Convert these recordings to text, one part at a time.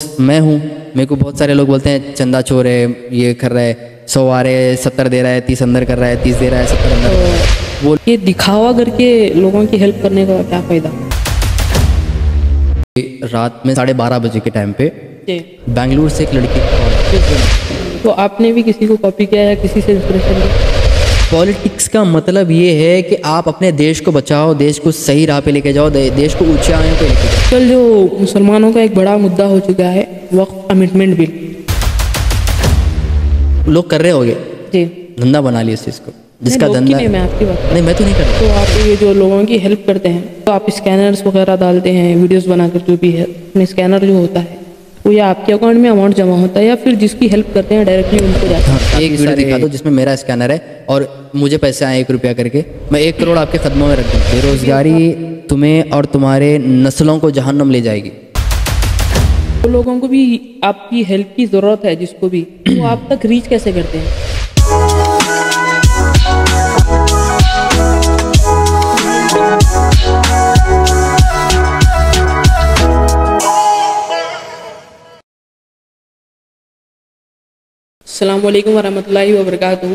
میں ہوں، میرے کو بہت سارے لوگ بولتے ہیں چندہ چور ہے، یہ کر رہا ہے، 100 آ رہے 70 دے رہا ہے، 30 اندر کر رہا ہے، 30 دے رہا ہے، 70 اندر کر رہا ہے۔ وہ یہ دکھاوا کر کے لوگوں کی ہیلپ کرنے کا کیا فائدہ؟ رات میں 12:30 بجے کے ٹائم پہ جی، بنگلور سے ایک لڑکی تو آپ نے بھی کسی کو کاپی کیا یا کسی سے انسپریشن لی؟ پالیٹکس کا مطلب یہ ہے کہ آپ اپنے دیش کو بچاؤ، دیش کو صحیح راہ پہ لے کے جاؤ، دیش کو اونچائیوں پہ لے کے جاؤ۔ کل جو مسلمانوں کا ایک بڑا مدعا ہو چکا ہے وقف کمٹمنٹ بل، لوگ کر رہے ہوگے، جی دھندا بنا لیا اس چیز کو، جس کا لوگ کی دھندا نہیں، میں آپ کی بات نہیں، میں تو نہیں کر رہا۔ تو آپ یہ جو لوگوں کی ہیلپ کرتے ہیں تو آپ اسکینرز وغیرہ ڈالتے ہیں، ویڈیوز بنا کر، جو بھی ہے اپنے اسکینر جو ہوتا ہے وہ یا آپ کے اکاؤنٹ میں اماؤنٹ جمع ہوتا ہے یا پھر جس کی ہیلپ کرتے ہیں ڈائریکٹلی ان کو جاتا ہے؟ ایک ویڈیو دکھا دو جس میں میرا اسکینر ہے اور مجھے پیسے آئے 1 روپیہ کر کے، میں 1 کروڑ آپ کے قدموں میں رکھ دوں۔ بے روزگاری تمہیں اور تمہارے نسلوں کو جہنم لے جائے گی۔ وہ لوگوں کو بھی آپ کی ہیلپ کی ضرورت ہے، جس کو بھی، وہ آپ تک ریچ کیسے کرتے ہیں؟ السلام علیکم ورحمۃ اللہ وبرکاتہ۔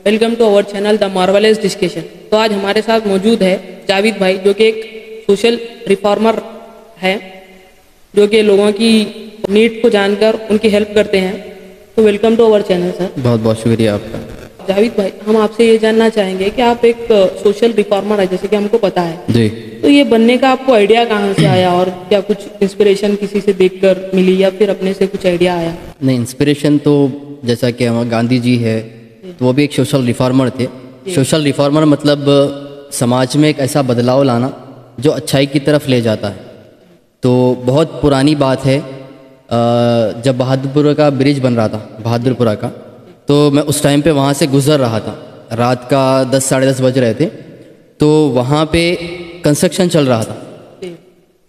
Welcome to our channel the Marvels discussion. تو آج ہمارے ساتھ موجود ہے جاوید بھائی، جو کہ ایک سوشل ریفارمر ہے، جو کہ لوگوں کی نیڈ کو جان کر ان کی ہیلپ کرتے ہیں۔ تو ویلکم ٹو اوور چینل سر۔ بہت بہت شکریہ آپ کا۔ جاوید بھائی، ہم آپ سے یہ جاننا چاہیں گے کہ آپ ایک سوشل ریفارمر ہے، جیسے کہ ہم کو پتا ہے، جی، تو یہ بننے کا آپ کو آئیڈیا کہاں سے آیا، اور کیا کچھ انسپریشن کسی سے دیکھ کر ملی یا پھر اپنے سے کچھ آئیڈیا آیا؟ نہیں، انسپریشن تو جیسا کہ ہمارے گاندھی جی ہے تو وہ بھی ایک سوشل ریفارمر تھے۔ سوشل ریفارمر مطلب سماج میں ایک ایسا بدلاؤ لانا جو اچھائی کی طرف لے جاتا ہے۔ تو بہت پرانی بات ہے، جب بہادرپورہ کا برج بن رہا تھا، بہادرپورہ کا، تو میں اس ٹائم پہ وہاں سے گزر رہا تھا، رات کا 10 ساڑھے 10 بج رہے تھے، تو وہاں پہ کنسٹرکشن چل رہا تھا،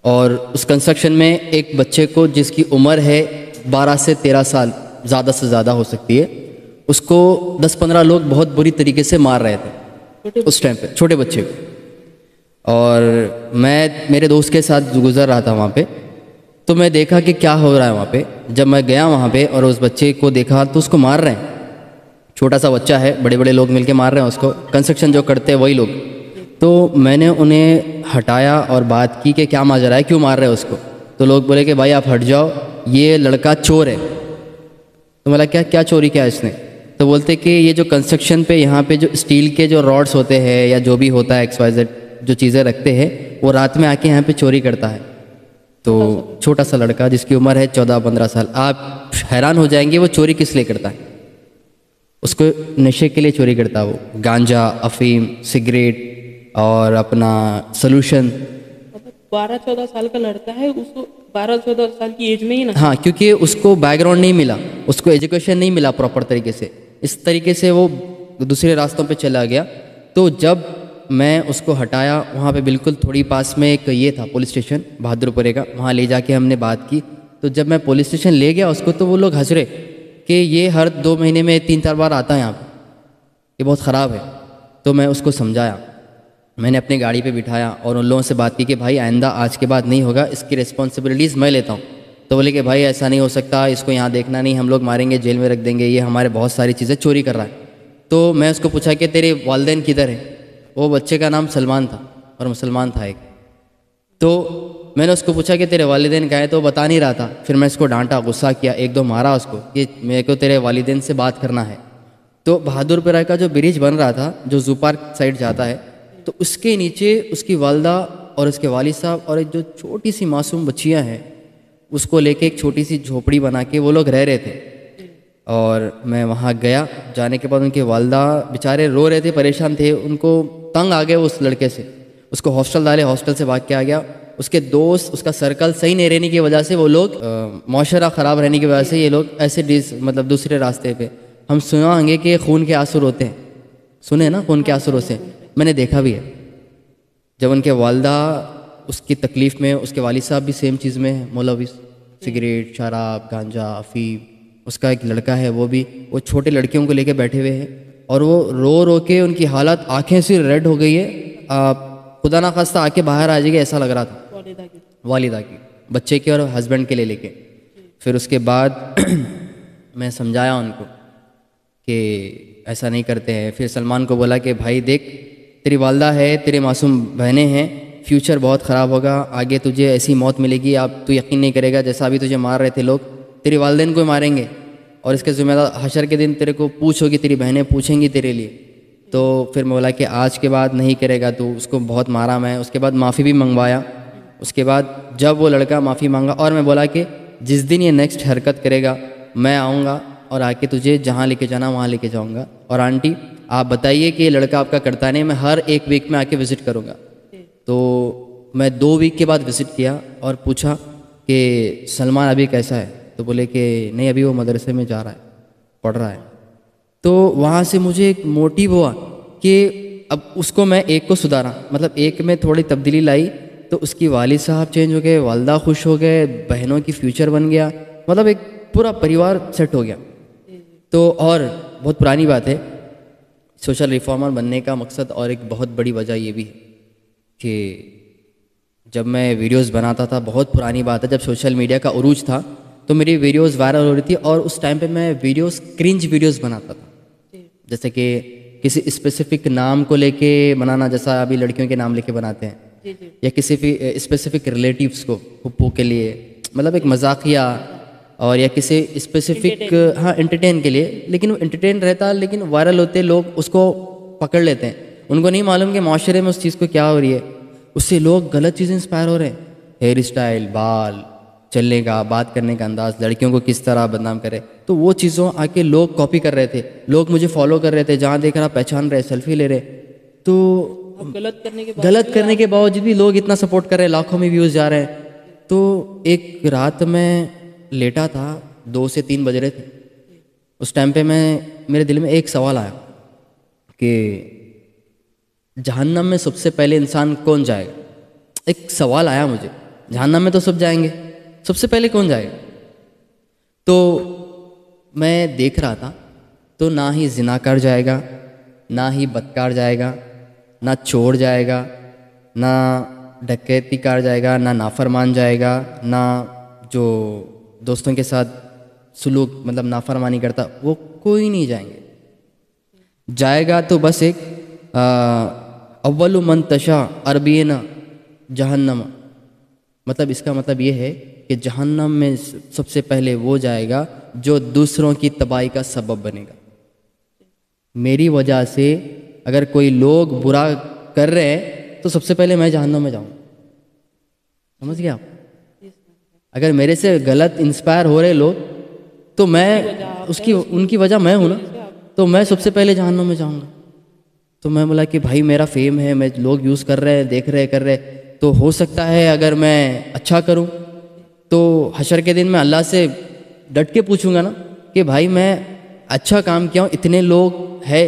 اور اس کنسٹرکشن میں ایک بچے کو جس کی عمر ہے 12 سے 13 سال، زیادہ سے زیادہ ہو سکتی ہے، اس کو 10-15 لوگ بہت بری طریقے سے مار رہے تھے اس ٹائم پہ، چھوٹے بچے کو۔ اور میں میرے دوست کے ساتھ گزر رہا تھا وہاں پہ، تو میں دیکھا کہ کیا ہو رہا ہے وہاں پہ۔ جب میں گیا وہاں پہ اور اس بچے کو دیکھا تو اس کو مار رہے ہیں، چھوٹا سا بچہ ہے، بڑے بڑے لوگ مل کے مار رہے ہیں اس کو، کنسٹرکشن جو کرتے ہیں وہی لوگ۔ تو میں نے انہیں ہٹایا اور بات کی کہ کیا ماجرا ہے، کیوں مار رہے ہیں اس کو؟ تو لوگ بولے کہ بھائی آپ ہٹ جاؤ، یہ لڑکا چور ہے۔ تو میں کہا کیا چوری کیا اس نے؟ تو بولتے کہ یہ جو کنسٹرکشن پہ یہاں پہ جو اسٹیل کے جو راڈس ہوتے ہیں یا جو بھی ہوتا ہے XYZ جو چیزیں رکھتے ہیں، وہ رات میں آ کے یہاں پہ چوری کرتا ہے۔ تو چھوٹا سا لڑکا جس کی عمر ہے 14-15 سال، آپ حیران ہو جائیں گے وہ چوری کس لیے کرتا ہے؟ اس کو نشے کے لیے چوری کرتا ہے، وہ گانجا، افیم، سگریٹ اور اپنا سلوشن۔ 12-14 سال کا لڑکا ہے، اس کو 12-14 سال کی ایج میں ہی نا؟ ہاں، کیونکہ اس کو بیک گراؤنڈ نہیں ملا، اس کو ایجوکیشن نہیں ملا پراپر طریقے سے، اس طریقے سے وہ دوسرے راستوں پہ چلا گیا۔ تو جب میں اس کو ہٹایا، وہاں پہ بالکل تھوڑی پاس میں ایک یہ تھا پولیس اسٹیشن بہادرپورے کا، وہاں لے جا کے ہم نے بات کی۔ تو جب میں پولیس اسٹیشن لے گیا اس کو، تو وہ لوگ ہنس رہے کہ یہ ہر 2 مہینے میں 3-4 بار آتا ہے یہاں پہ، یہ بہت خراب ہے۔ تو میں اس کو سمجھایا، میں نے اپنی گاڑی پہ بٹھایا اور ان لوگوں سے بات کی کہ بھائی آئندہ آج کے بعد نہیں ہوگا، اس کی ریسپانسبلٹیز میں لیتا ہوں۔ تو بولے کہ بھائی ایسا نہیں ہو سکتا، اس کو یہاں دیکھنا نہیں، ہم لوگ ماریں گے، جیل میں رکھ دیں گے، یہ ہمارے بہت ساری چیزیں چوری کر رہا ہے۔ تو میں اس کو پوچھا کہ تیرے والدین کدھر ہیں؟ وہ بچے کا نام سلمان تھا اور مسلمان تھا ایک۔ تو میں نے اس کو پوچھا کہ تیرے والدین کہاں ہیں؟ تو وہ بتا نہیں رہا تھا۔ پھر میں اس کو ڈانٹا، غصہ کیا، 1-2 مارا اس کو کہ میرے کو تیرے والدین سے بات کرنا ہے۔ تو بہادرپورہ کا جو برج بن رہا تھا، جو زو پارک سائڈ جاتا ہے، تو اس کے نیچے اس کی والدہ اور اس کے والد صاحب اور ایک جو چھوٹی سی معصوم بچیاں ہیں، اس کو لے کے ایک چھوٹی سی جھوپڑی بنا کے وہ لوگ رہ رہے تھے۔ اور میں وہاں گیا، جانے کے بعد ان کی والدہ بیچارے رو رہے تھے، پریشان تھے، ان کو تنگ آ گئے اس لڑکے سے، اس کو ہاسٹل ڈالے، ہاسٹل سے بھاگ کے آ گیا۔ اس کے دوست، اس کا سرکل صحیح نہیں رہنے کی وجہ سے وہ لوگ، معاشرہ خراب رہنے کی وجہ سے یہ لوگ ایسے مطلب دوسرے راستے پہ، ہم سنا ہوں گے کہ خون کے آنسو روتے ہیں، سنے نا خون کے آنسو روتے ہیں، میں نے دیکھا بھی ہے۔ جب ان کے والدہ اس کی تکلیف میں، اس کے والد صاحب بھی سیم چیز میں ملوث، سگریٹ، شراب، گانجا، افیم، اس کا ایک لڑکا ہے وہ بھی، وہ چھوٹے لڑکیوں کو لے کے بیٹھے ہوئے ہیں، اور وہ رو رو کے ان کی حالت آنکھیں سے ریڈ ہو گئی ہے، خدا نخواستہ آ کے باہر آ جائے گی ایسا لگ رہا تھا، والدہ کی، بچے کے اور ہسبینڈ کے لے کے۔ پھر اس کے بعد میں سمجھایا ان کو کہ ایسا نہیں کرتے ہیں. پھر سلمان کو بولا کہ بھائی دیکھ تیری والدہ ہے, تیرے معصوم بہنیں ہیں, فیوچر بہت خراب ہوگا, آگے تجھے ایسی موت ملے گی آپ تو یقین نہیں کرے گا, جیسا ابھی تجھے مار رہے تھے لوگ تیری والدین کو ماریں گے, اور اس کے ذمہ دار حشر کے دن تیرے کو پوچھو گی, تیری بہنیں پوچھیں گی تیرے لیے. تو پھر میں بولا کہ آج کے بعد نہیں کرے گا تو. اس کو بہت مارا میں. اس کے بعد معافی بھی منگوایا. اس کے بعد جب وہ لڑکا معافی مانگا, اور میں بولا کہ جس دن یہ نیکسٹ حرکت کرے گا میں آؤں گا اور آ کے تجھے جہاں لے کے جانا وہاں لے کے جاؤں گا, اور آنٹی آپ بتائیے کہ یہ لڑکا آپ کا کرتا نہیں, میں ہر ایک ویک میں آ کے وزٹ کروں گا. تو میں 2 ویک کے بعد وزٹ کیا اور پوچھا کہ سلمان ابھی کیسا ہے؟ تو بولے کہ نہیں ابھی وہ مدرسے میں جا رہا ہے, پڑھ رہا ہے. تو وہاں سے مجھے ایک موٹیو ہوا کہ اب اس کو میں ایک کو سدھارا, مطلب ایک میں تھوڑی تبدیلی لائی تو اس کی والد صاحب چینج ہو گئے, والدہ خوش ہو گئے, بہنوں کی فیوچر بن گیا, مطلب ایک پورا پریوار سیٹ ہو گیا. تو اور بہت پرانی بات ہے, سوشل ریفارمر بننے کا مقصد اور ایک بہت بڑی وجہ یہ بھی ہے کہ جب میں ویڈیوز بناتا تھا, بہت پرانی بات ہے, جب سوشل میڈیا کا عروج تھا تو میری ویڈیوز وائرل ہو رہی تھی, اور اس ٹائم پہ میں کرنج ویڈیوز بناتا تھا, جیسے کہ کسی اسپیسیفک نام کو لے کے بنانا, جیسا ابھی لڑکیوں کے نام لے کے بناتے ہیں, یا کسی اسپیسیفک ریلیٹیوس کو پھپھو کے لیے, مطلب ایک مذاقیہ, اور یا کسی اسپیسیفک ہاں انٹرٹین کے لیے. لیکن وہ انٹرٹین رہتا لیکن وائرل ہوتے لوگ اس کو پکڑ لیتے ہیں, ان کو نہیں معلوم کہ معاشرے میں اس چیز کو کیا ہو رہی ہے, اس سے لوگ غلط چیزیں انسپائر ہو رہے ہیں. ہیئر اسٹائل, بال, چلنے کا, بات کرنے کا انداز, لڑکیوں کو کس طرح بدنام کرے, تو وہ چیزوں آ کے لوگ کاپی کر رہے تھے, لوگ مجھے فالو کر رہے تھے, جہاں دیکھ رہا پہچان رہے, سیلفی لے رہے. تو غلط کرنے کے باوجود بھی لوگ اتنا سپورٹ کر رہے ہیں, لاکھوں میں ویوز جا رہے ہیں. تو ایک رات میں لیٹا تھا, 2 سے 3 بج رہے تھے. اس ٹائم پہ میرے دل میں ایک سوال آیا کہ جہنم میں سب سے پہلے انسان کون جائے گا. ایک سوال آیا مجھے, جہنم میں تو سب جائیں گے, سب سے پہلے کون جائے گا. تو میں دیکھ رہا تھا تو نہ ہی زناکار جائے گا, نہ ہی بدکار جائے گا, نہ چور جائے گا, نہ ڈکیتی کار جائے گا, نہ نافرمان جائے گا, نہ جو دوستوں کے ساتھ سلوک مطلب نافرمانی کرتا, وہ کوئی نہیں جائیں گے. جائے گا تو بس ایک اول من تشا عربین جہنم, مطلب اس کا مطلب یہ ہے کہ جہنم میں سب سے پہلے وہ جائے گا جو دوسروں کی تباہی کا سبب بنے گا. میری وجہ سے اگر کوئی لوگ برا کر رہے ہیں تو سب سے پہلے میں جہنم میں جاؤں. سمجھ گیا آپ؟ اگر میرے سے غلط انسپائر ہو رہے لوگ تو میں ان کی وجہ میں ہوں نا, تو میں سب سے پہلے جہنم میں جاؤں گا. تو میں بولا کہ بھائی میرا فیم ہے, میں لوگ یوز کر رہے ہیں, دیکھ رہے کر رہے, تو ہو سکتا ہے اگر میں اچھا کروں تو حشر کے دن میں اللہ سے ڈٹ کے پوچھوں گا نا کہ بھائی میں اچھا کام کیا ہوں, اتنے لوگ ہے,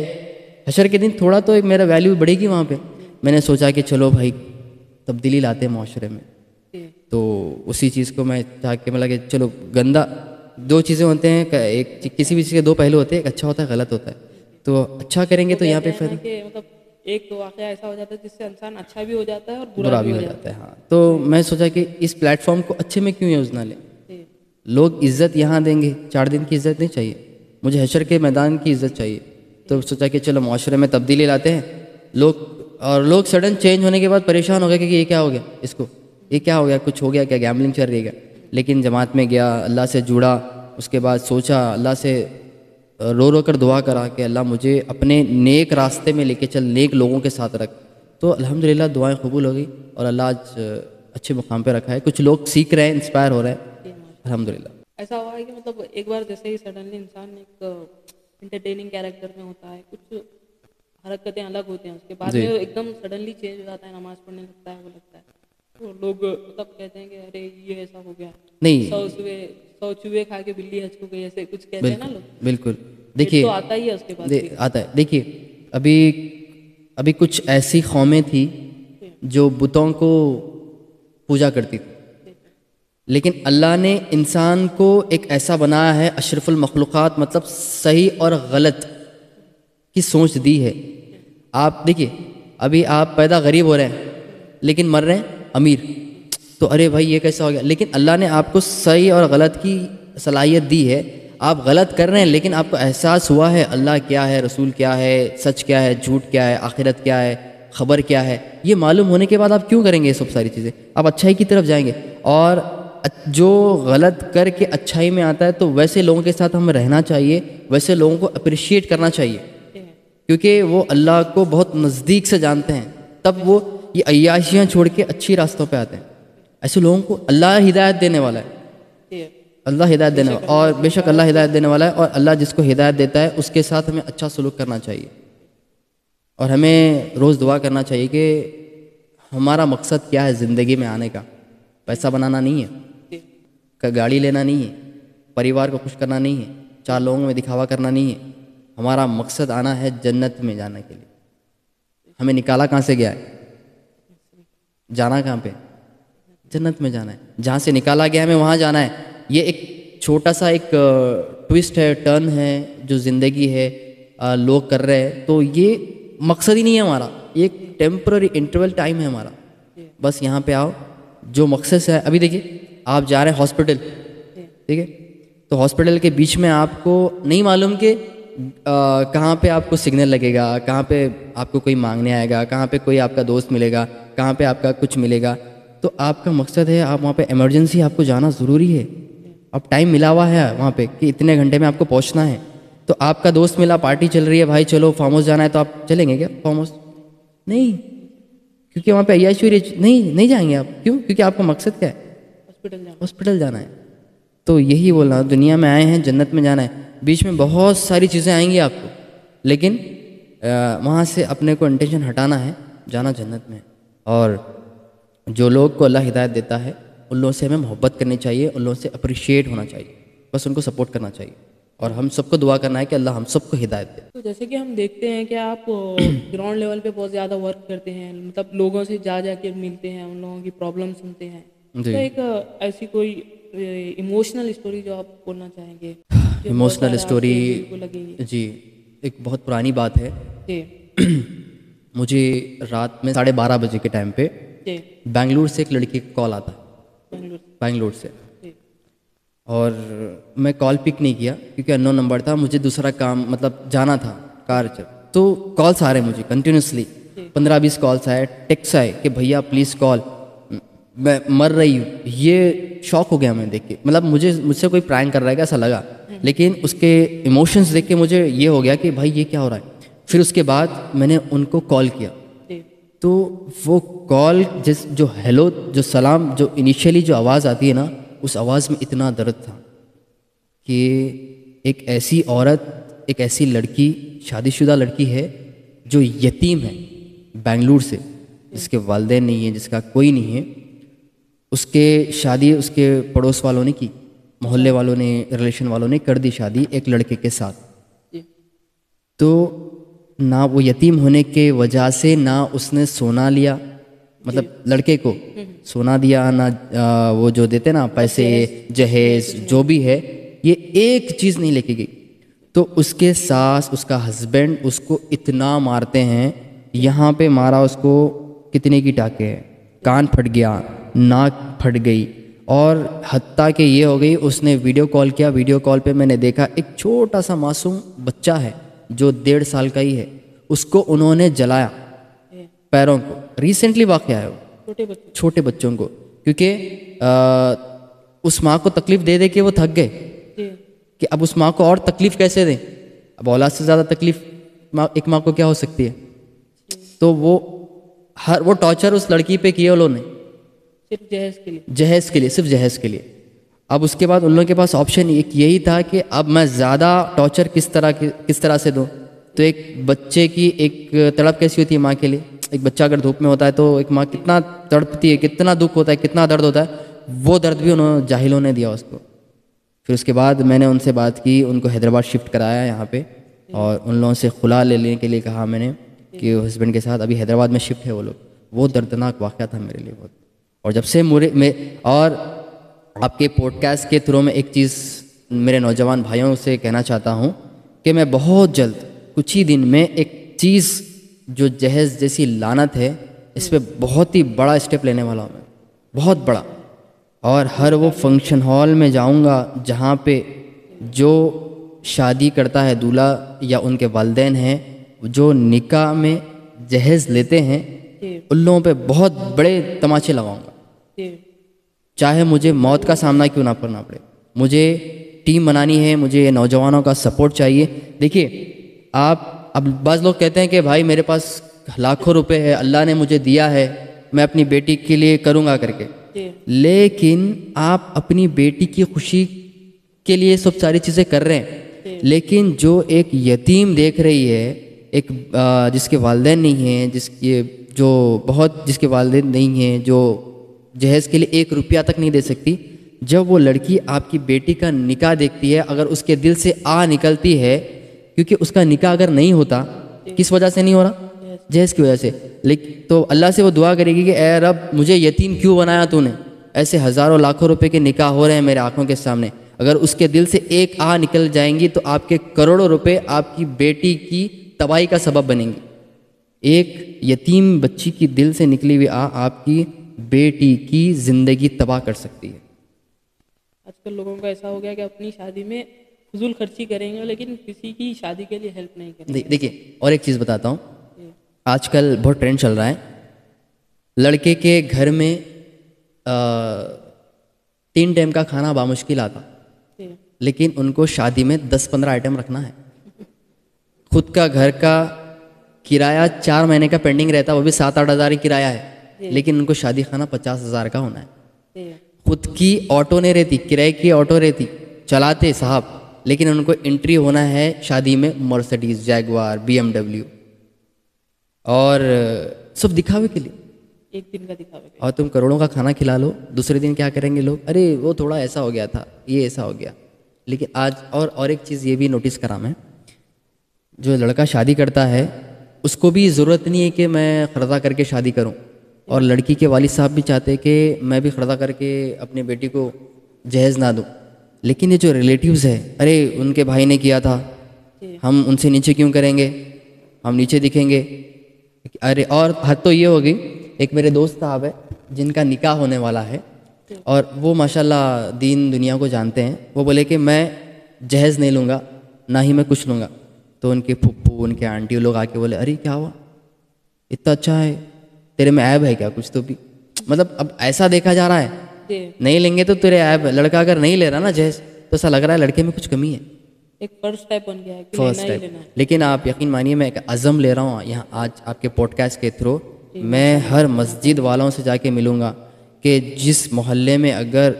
حشر کے دن تھوڑا تو ایک میرا ویلیو بڑھے گی وہاں پہ. میں نے سوچا کہ چلو بھائی تبدیلی لاتے ہیں معاشرے میں. تو اسی چیز کو میں چاہ کے مطلب کہ چلو گندا 2 چیزیں ہوتے ہیں, ایک کسی بھی چیز کے 2 پہلو ہوتے ہیں, ایک اچھا ہوتا ہے, غلط ہوتا ہے. تو اچھا کریں گے تو یہاں پہ پھر مطلب ایک واقعہ ایسا ہو جاتا ہے جس سے انسان اچھا بھی ہو جاتا ہے اور برا بھی ہو جاتا ہے. ہاں تو میں سوچا کہ اس پلیٹ فارم کو اچھے میں کیوں یوز نہ لیں. لوگ عزت یہاں دیں گے, 4 دن کی عزت نہیں چاہیے مجھے, حشر کے میدان کی عزت چاہیے. تو سوچا کہ چلو معاشرے میں تبدیلی لاتے ہیں. لوگ سڈن چینج ہونے کے بعد پریشان ہو گئے کہ یہ کیا ہو گیا, اس کو یہ کیا ہو گیا, کچھ ہو گیا کیا, گیملنگ چل رہی ہے. لیکن جماعت میں گیا, اللہ سے جڑا, اس کے بعد سوچا, اللہ سے رو کر دعا کرا کہ اللہ مجھے اپنے نیک راستے میں لے کے چل, نیک لوگوں کے ساتھ رکھ. تو الحمدللہ دعائیں قبول ہو گئی اور اللہ آج اچھے مقام پہ رکھا ہے. کچھ لوگ سیکھ رہے ہیں, انسپائر ہو رہے ہیں الحمدللہ. ایسا ہوا ہے کہ مطلب ایک بار جیسے ہی سڈنلی انسان ایک انٹرٹیننگ کیریکٹر میں ہوتا ہے, کچھ حرکتیں الگ ہوتے ہیں, اس کے بعد میں ایک دم سڈنلی چینج ہو جاتا ہے, نماز پڑھنے لگتا ہے, وہ لگتا ہے تو لوگ مطلب کہتے ہیں کہ ارے یہ ایسا ہو گیا, نہیں 100 چوہے کھا کے بلی حج کو گئی, ایسے کچھ کہتے ہیں نا لوگ. بالکل دیکھیے تو آتا ہی ہے اس کے بعد آتا ہے. دیکھیے ابھی کچھ ایسی قومیں تھی جو بتوں کو پوجا کرتی تھی, لیکن اللہ نے انسان کو ایک ایسا بنایا ہے اشرف المخلوقات, مطلب صحیح اور غلط کی سوچ دی ہے. آپ دیکھیے ابھی آپ پیدا غریب ہو رہے ہیں لیکن مر رہے ہیں امیر, تو ارے بھائی یہ کیسا ہو گیا. لیکن اللہ نے آپ کو صحیح اور غلط کی صلاحیت دی ہے, آپ غلط کر رہے ہیں لیکن آپ کو احساس ہوا ہے اللہ کیا ہے, رسول کیا ہے, سچ کیا ہے, جھوٹ کیا ہے, آخرت کیا ہے, خبر کیا ہے, یہ معلوم ہونے کے بعد آپ کیوں کریں گے یہ سب ساری چیزیں؟ آپ اچھائی کی طرف جائیں گے. اور جو غلط کر کے اچھائی میں آتا ہے تو ویسے لوگوں کے ساتھ ہمیں رہنا چاہیے, ویسے لوگوں کو اپریشیٹ کرنا چاہیے, کیونکہ وہ اللہ کو بہت نزدیک سے جانتے ہیں, تب وہ یہ عیاشیاں چھوڑ کے اچھی راستوں پہ آتے ہیں. ایسے لوگوں کو اللہ ہدایت دینے والا ہے, اللہ ہدایت دینے والا, اور بے شک اللہ ہدایت دینے والا ہے, اور اللہ جس کو ہدایت دیتا ہے اس کے ساتھ ہمیں اچھا سلوک کرنا چاہیے. اور ہمیں روز دعا کرنا چاہیے کہ ہمارا مقصد کیا ہے زندگی میں آنے کا. پیسہ بنانا نہیں ہے, گاڑی لینا نہیں ہے, پریوار کو خوش کرنا نہیں ہے, 4 لوگوں میں دکھاوا کرنا نہیں ہے. ہمارا مقصد آنا ہے جنت میں جانے کے لیے. ہمیں نکالا کہاں سے گیا ہے؟ جانا کہاں پہ؟ جنت میں جانا ہے. جہاں سے نکالا گیا ہمیں وہاں جانا ہے. یہ ایک چھوٹا سا ایک ٹوسٹ ہے, ٹرن ہے جو زندگی ہے لوگ کر رہے ہیں, تو یہ مقصد ہی نہیں ہے ہمارا, یہ ایک ٹیمپرری انٹرول ٹائم ہے ہمارا. بس یہاں پہ آؤ, جو مقصد ہے. ابھی دیکھیے آپ جا رہے ہیں ہاسپٹل, ٹھیک ہے, تو ہاسپٹل کے بیچ میں آپ کو نہیں معلوم کہ کہاں پہ آپ کو سگنل لگے گا, کہاں پہ آپ کو کوئی مانگنے آئے گا, کہاں پہ کوئی آپ کا دوست ملے گا, کہاں پہ آپ کا کچھ ملے گا. تو آپ کا مقصد ہے, آپ وہاں پہ ایمرجنسی آپ کو جانا ضروری ہے. اب ٹائم ملا ہوا ہے وہاں پہ کہ اتنے گھنٹے میں آپ کو پہنچنا ہے. تو آپ کا دوست ملا, پارٹی چل رہی ہے, بھائی چلو فارم ہاؤس جانا ہے, تو آپ چلیں گے کیا فارم ہاؤس؟ نہیں, کیونکہ وہاں پہ عیاشی نہیں جائیں گے آپ. کیوں؟ کیونکہ آپ کا مقصد کیا ہے؟ ہاسپٹل جانا ہے. تو یہی بولنا, دنیا میں آئے ہیں جنت میں جانا ہے. بیچ میں بہت ساری چیزیں آئیں گی آپ کو, لیکن وہاں سے اپنے کو انٹینشن ہٹانا ہے, جانا جنت میں. اور جو لوگ کو اللہ ہدایت دیتا ہے ان لوگوں سے ہمیں محبت کرنی چاہیے, ان لوگوں سے اپریشیٹ ہونا چاہیے, بس ان کو سپورٹ کرنا چاہیے. اور ہم سب کو دعا کرنا ہے کہ اللہ ہم سب کو ہدایت دے. تو جیسے کہ ہم دیکھتے ہیں کہ آپ گراؤنڈ لیول پہ بہت زیادہ ورک کرتے ہیں, مطلب لوگوں سے جا کے ملتے ہیں, ان لوگوں کی پرابلم سنتے ہیں. تو ایک ایسی کوئی ایموشنل اسٹوری جو آپ بولنا چاہیں گے؟ ایموشنل اسٹوری, جی, ایک بہت پرانی بات ہے. مجھے رات میں 12:30 بجے کے ٹائم پہ بنگلور سے ایک لڑکی کا کال آتا, بنگلور سے, اور میں کال پک نہیں کیا کیونکہ انون نمبر تھا. مجھے دوسرا کام مطلب جانا تھا کار چل, تو کالس آ رہے مجھے کنٹینیوسلی, 15-20 کالس آئے, ٹیکس آئے کہ بھیا پلیز کال, میں مر رہی ہوں. یہ شوق ہو گیا میں دیکھ کے, مطلب مجھ سے کوئی پرینک کر رہا ہے کہ ایسا لگا, لیکن اس کے ایموشنز دیکھ کے مجھے یہ ہو گیا کہ بھائی یہ کیا ہو رہا ہے. پھر اس کے بعد میں نے ان کو کال کیا, تو وہ کال جو ہیلو, جو سلام, جو انیشیلی جو آواز آتی ہے نا, اس آواز میں اتنا درد تھا کہ ایک ایسی عورت, ایک ایسی لڑکی, شادی شدہ لڑکی ہے جو یتیم ہے بنگلور سے, جس کے والدین نہیں ہیں, جس کا کوئی نہیں ہے. اس کے شادی اس کے پڑوس والوں نے کی, محلے والوں نے, ریلیشن والوں نے کر دی شادی ایک لڑکے کے ساتھ. تو نہ وہ یتیم ہونے کے وجہ سے نہ اس نے سونا لیا, مطلب لڑکے کو سونا دیا, نہ وہ جو دیتے نا پیسے, جہیز, جو بھی ہے, یہ ایک چیز نہیں لے کے گئی. تو اس کے ساس, اس کا ہسبینڈ اس کو اتنا مارتے ہیں, یہاں پہ مارا اس کو, کتنے کی ٹاکے ہیں, کان پھٹ گیا, ناک پھٹ گئی, اور حتیٰ کہ یہ ہو گئی اس نے ویڈیو کال کیا. ویڈیو کال پہ میں نے دیکھا ایک چھوٹا سا معصوم بچہ ہے جو 1.5 سال کا ہی ہے, اس کو انہوں نے جلایا پیروں کو. ریسنٹلی واقعہ ہے وہ, چھوٹے بچوں کو, کیونکہ اس ماں کو تکلیف دے دے کے وہ تھک گئے کہ اب اس ماں کو اور تکلیف کیسے دیں. اب اولاد سے زیادہ تکلیف ایک ماں کو کیا ہو سکتی ہے. تو وہ ٹارچر اس لڑکی پہ کیا انہوں نے, صرف جہیز کے لیے, صرف جہیز کے لیے. اب اس کے بعد ان لوگوں کے پاس آپشن ایک یہی تھا کہ اب میں زیادہ ٹارچر کس طرح سے دوں. تو ایک بچے کی ایک تڑپ کیسی ہوتی ہے ماں کے لیے. ایک بچہ اگر دھوپ میں ہوتا ہے تو ایک ماں کتنا تڑپتی ہے, کتنا دکھ ہوتا ہے, کتنا درد ہوتا ہے. وہ درد بھی جاہلوں نے دیا اس کو. پھر اس کے بعد میں نے ان سے بات کی, ان کو حیدرآباد شفٹ کرایا یہاں پہ, اور ان لوگوں سے خلا لینے کے لیے کہا میں نے کہ ہسبینڈ کے ساتھ ابھی حیدرآباد میں شفٹ ہے وہ لوگ. وہ دردناک واقعہ تھا میرے لیے بہت. اور جب سے اور آپ کے پوڈ کاسٹ کے تھرو میں ایک چیز میرے نوجوان بھائیوں سے کہنا چاہتا ہوں کہ میں بہت جلد, کچھ ہی دن میں, ایک چیز جو جہیز جیسی لعنت ہے اس پہ بہت ہی بڑا اسٹیپ لینے والا ہوں میں, بہت بڑا. اور ہر وہ فنکشن ہال میں جاؤں گا جہاں پہ جو شادی کرتا ہے دولہا یا ان کے والدین ہیں جو نکاح میں جہیز لیتے ہیں جی ان لوگوں پہ بہت بڑے تماچے لگاؤں گا، جی چاہے مجھے موت کا سامنا کیوں نہ کرنا پڑے. مجھے ٹیم بنانی ہے، مجھے نوجوانوں کا سپورٹ چاہیے. دیکھیے آپ اب بعض لوگ کہتے ہیں کہ بھائی میرے پاس لاکھوں روپے ہے، اللہ نے مجھے دیا ہے، میں اپنی بیٹی کے لیے کروں گا کر کے. جی لیکن آپ اپنی بیٹی کی خوشی کے لیے سب ساری چیزیں کر رہے ہیں، لیکن جو ایک یتیم دیکھ رہی ہے، ایک جس کے والدین نہیں ہیں، جس کے والدین نہیں ہیں، جو جہیز کے لیے 1 روپیہ تک نہیں دے سکتی، جب وہ لڑکی آپ کی بیٹی کا نکاح دیکھتی ہے، اگر اس کے دل سے نکلتی ہے، کیونکہ اس کا نکاح اگر نہیں ہوتا، کس وجہ سے نہیں ہو رہا؟ جہیز کی وجہ سے. لیکن تو اللہ سے وہ دعا کرے گی کہ اے رب مجھے یتیم کیوں بنایا تو نے؟ ایسے ہزاروں لاکھوں روپے کے نکاح ہو رہے ہیں میرے آنکھوں کے سامنے، اگر اس کے دل سے ایک نکل جائیں گی تو آپ کے کروڑوں روپے آپ کی بیٹی کی تباہی کا سبب بنیں گی. ایک یتیم بچی کی دل سے نکلی ہوئی آپ کی بیٹی کی زندگی تباہ کر سکتی ہے. آج کل لوگوں کا ایسا ہو گیا کہ اپنی شادی میں فضول خرچی کریں گے لیکن کسی کی شادی کے لیے ہیلپ نہیں کریں گے. دیکھیے اور ایک چیز بتاتا ہوں، آج کل بہت ٹرینڈ چل رہا ہے، لڑکے کے گھر میں 3 ٹائم کا کھانا بامشکل آتا، لیکن ان کو شادی میں 10-15 آئٹم رکھنا ہے. خود کا گھر کا کرایہ 4 مہینے کا پینڈنگ رہتا، وہ بھی 7-8 ہزار ہی کرایہ ہے، لیکن ان کو شادی خانہ 50 ہزار کا ہونا ہے. خود کی آٹو نہیں رہتی، کرائے کی آٹو رہتی، چلاتے صاحب، لیکن ان کو انٹری ہونا ہے شادی میں مرسڈیز، جیگوار، BMW، اور سب دکھاوے کے لیے. ایک دن کا دکھاوے. اور تم کروڑوں کا کھانا کھلا لو، دوسرے دن کیا کریں گے لوگ؟ ارے وہ تھوڑا ایسا ہو گیا تھا، یہ ایسا ہو گیا. لیکن آج اور ایک چیز یہ بھی نوٹس کرا میں، جو لڑکا شادی کرتا ہے اس کو بھی ضرورت نہیں ہے کہ میں قرضہ کر کے شادی کروں، اور لڑکی کے والد صاحب بھی چاہتے کہ میں بھی قرضہ کر کے اپنی بیٹی کو جہیز نہ دوں. لیکن یہ جو ریلیٹیوز ہے، ارے ان کے بھائی نے کیا تھا، ہم ان سے نیچے کیوں کریں گے، ہم نیچے دکھیں گے. ارے اور حد تو یہ ہوگی، ایک میرے دوست صاحب ہے جن کا نکاح ہونے والا ہے، اور وہ ماشاءاللہ دین دنیا کو جانتے ہیں. وہ بولے کہ میں جہیز نہیں لوں گا، نہ ہی میں کچھ لوں گا. تو ان کے پھپھو، ان کے آنٹی لوگ آ کے بولے ارے کیا ہوا، اتنا اچھا ہے، تیرے میں عیب ہے کیا کچھ؟ تو بھی مطلب اب ایسا دیکھا جا رہا ہے، نہیں لیں گے تو تیرے عیب ہے. لڑکا اگر نہیں لے رہا نا جہیز تو ایسا لگ رہا ہے لڑکے میں کچھ کمی ہے. ایک فرسٹ ٹائپ بن گیا ہے کہ فرسٹ لینا ہی ٹائپ. لینا ہے. لیکن آپ یقین مانیے میں ایک عزم لے رہا ہوں یہاں آج آپ کے پوڈ کاسٹ کے تھرو، میں ہر مسجد والوں سے جا کے ملوں گا کہ جس محلے میں اگر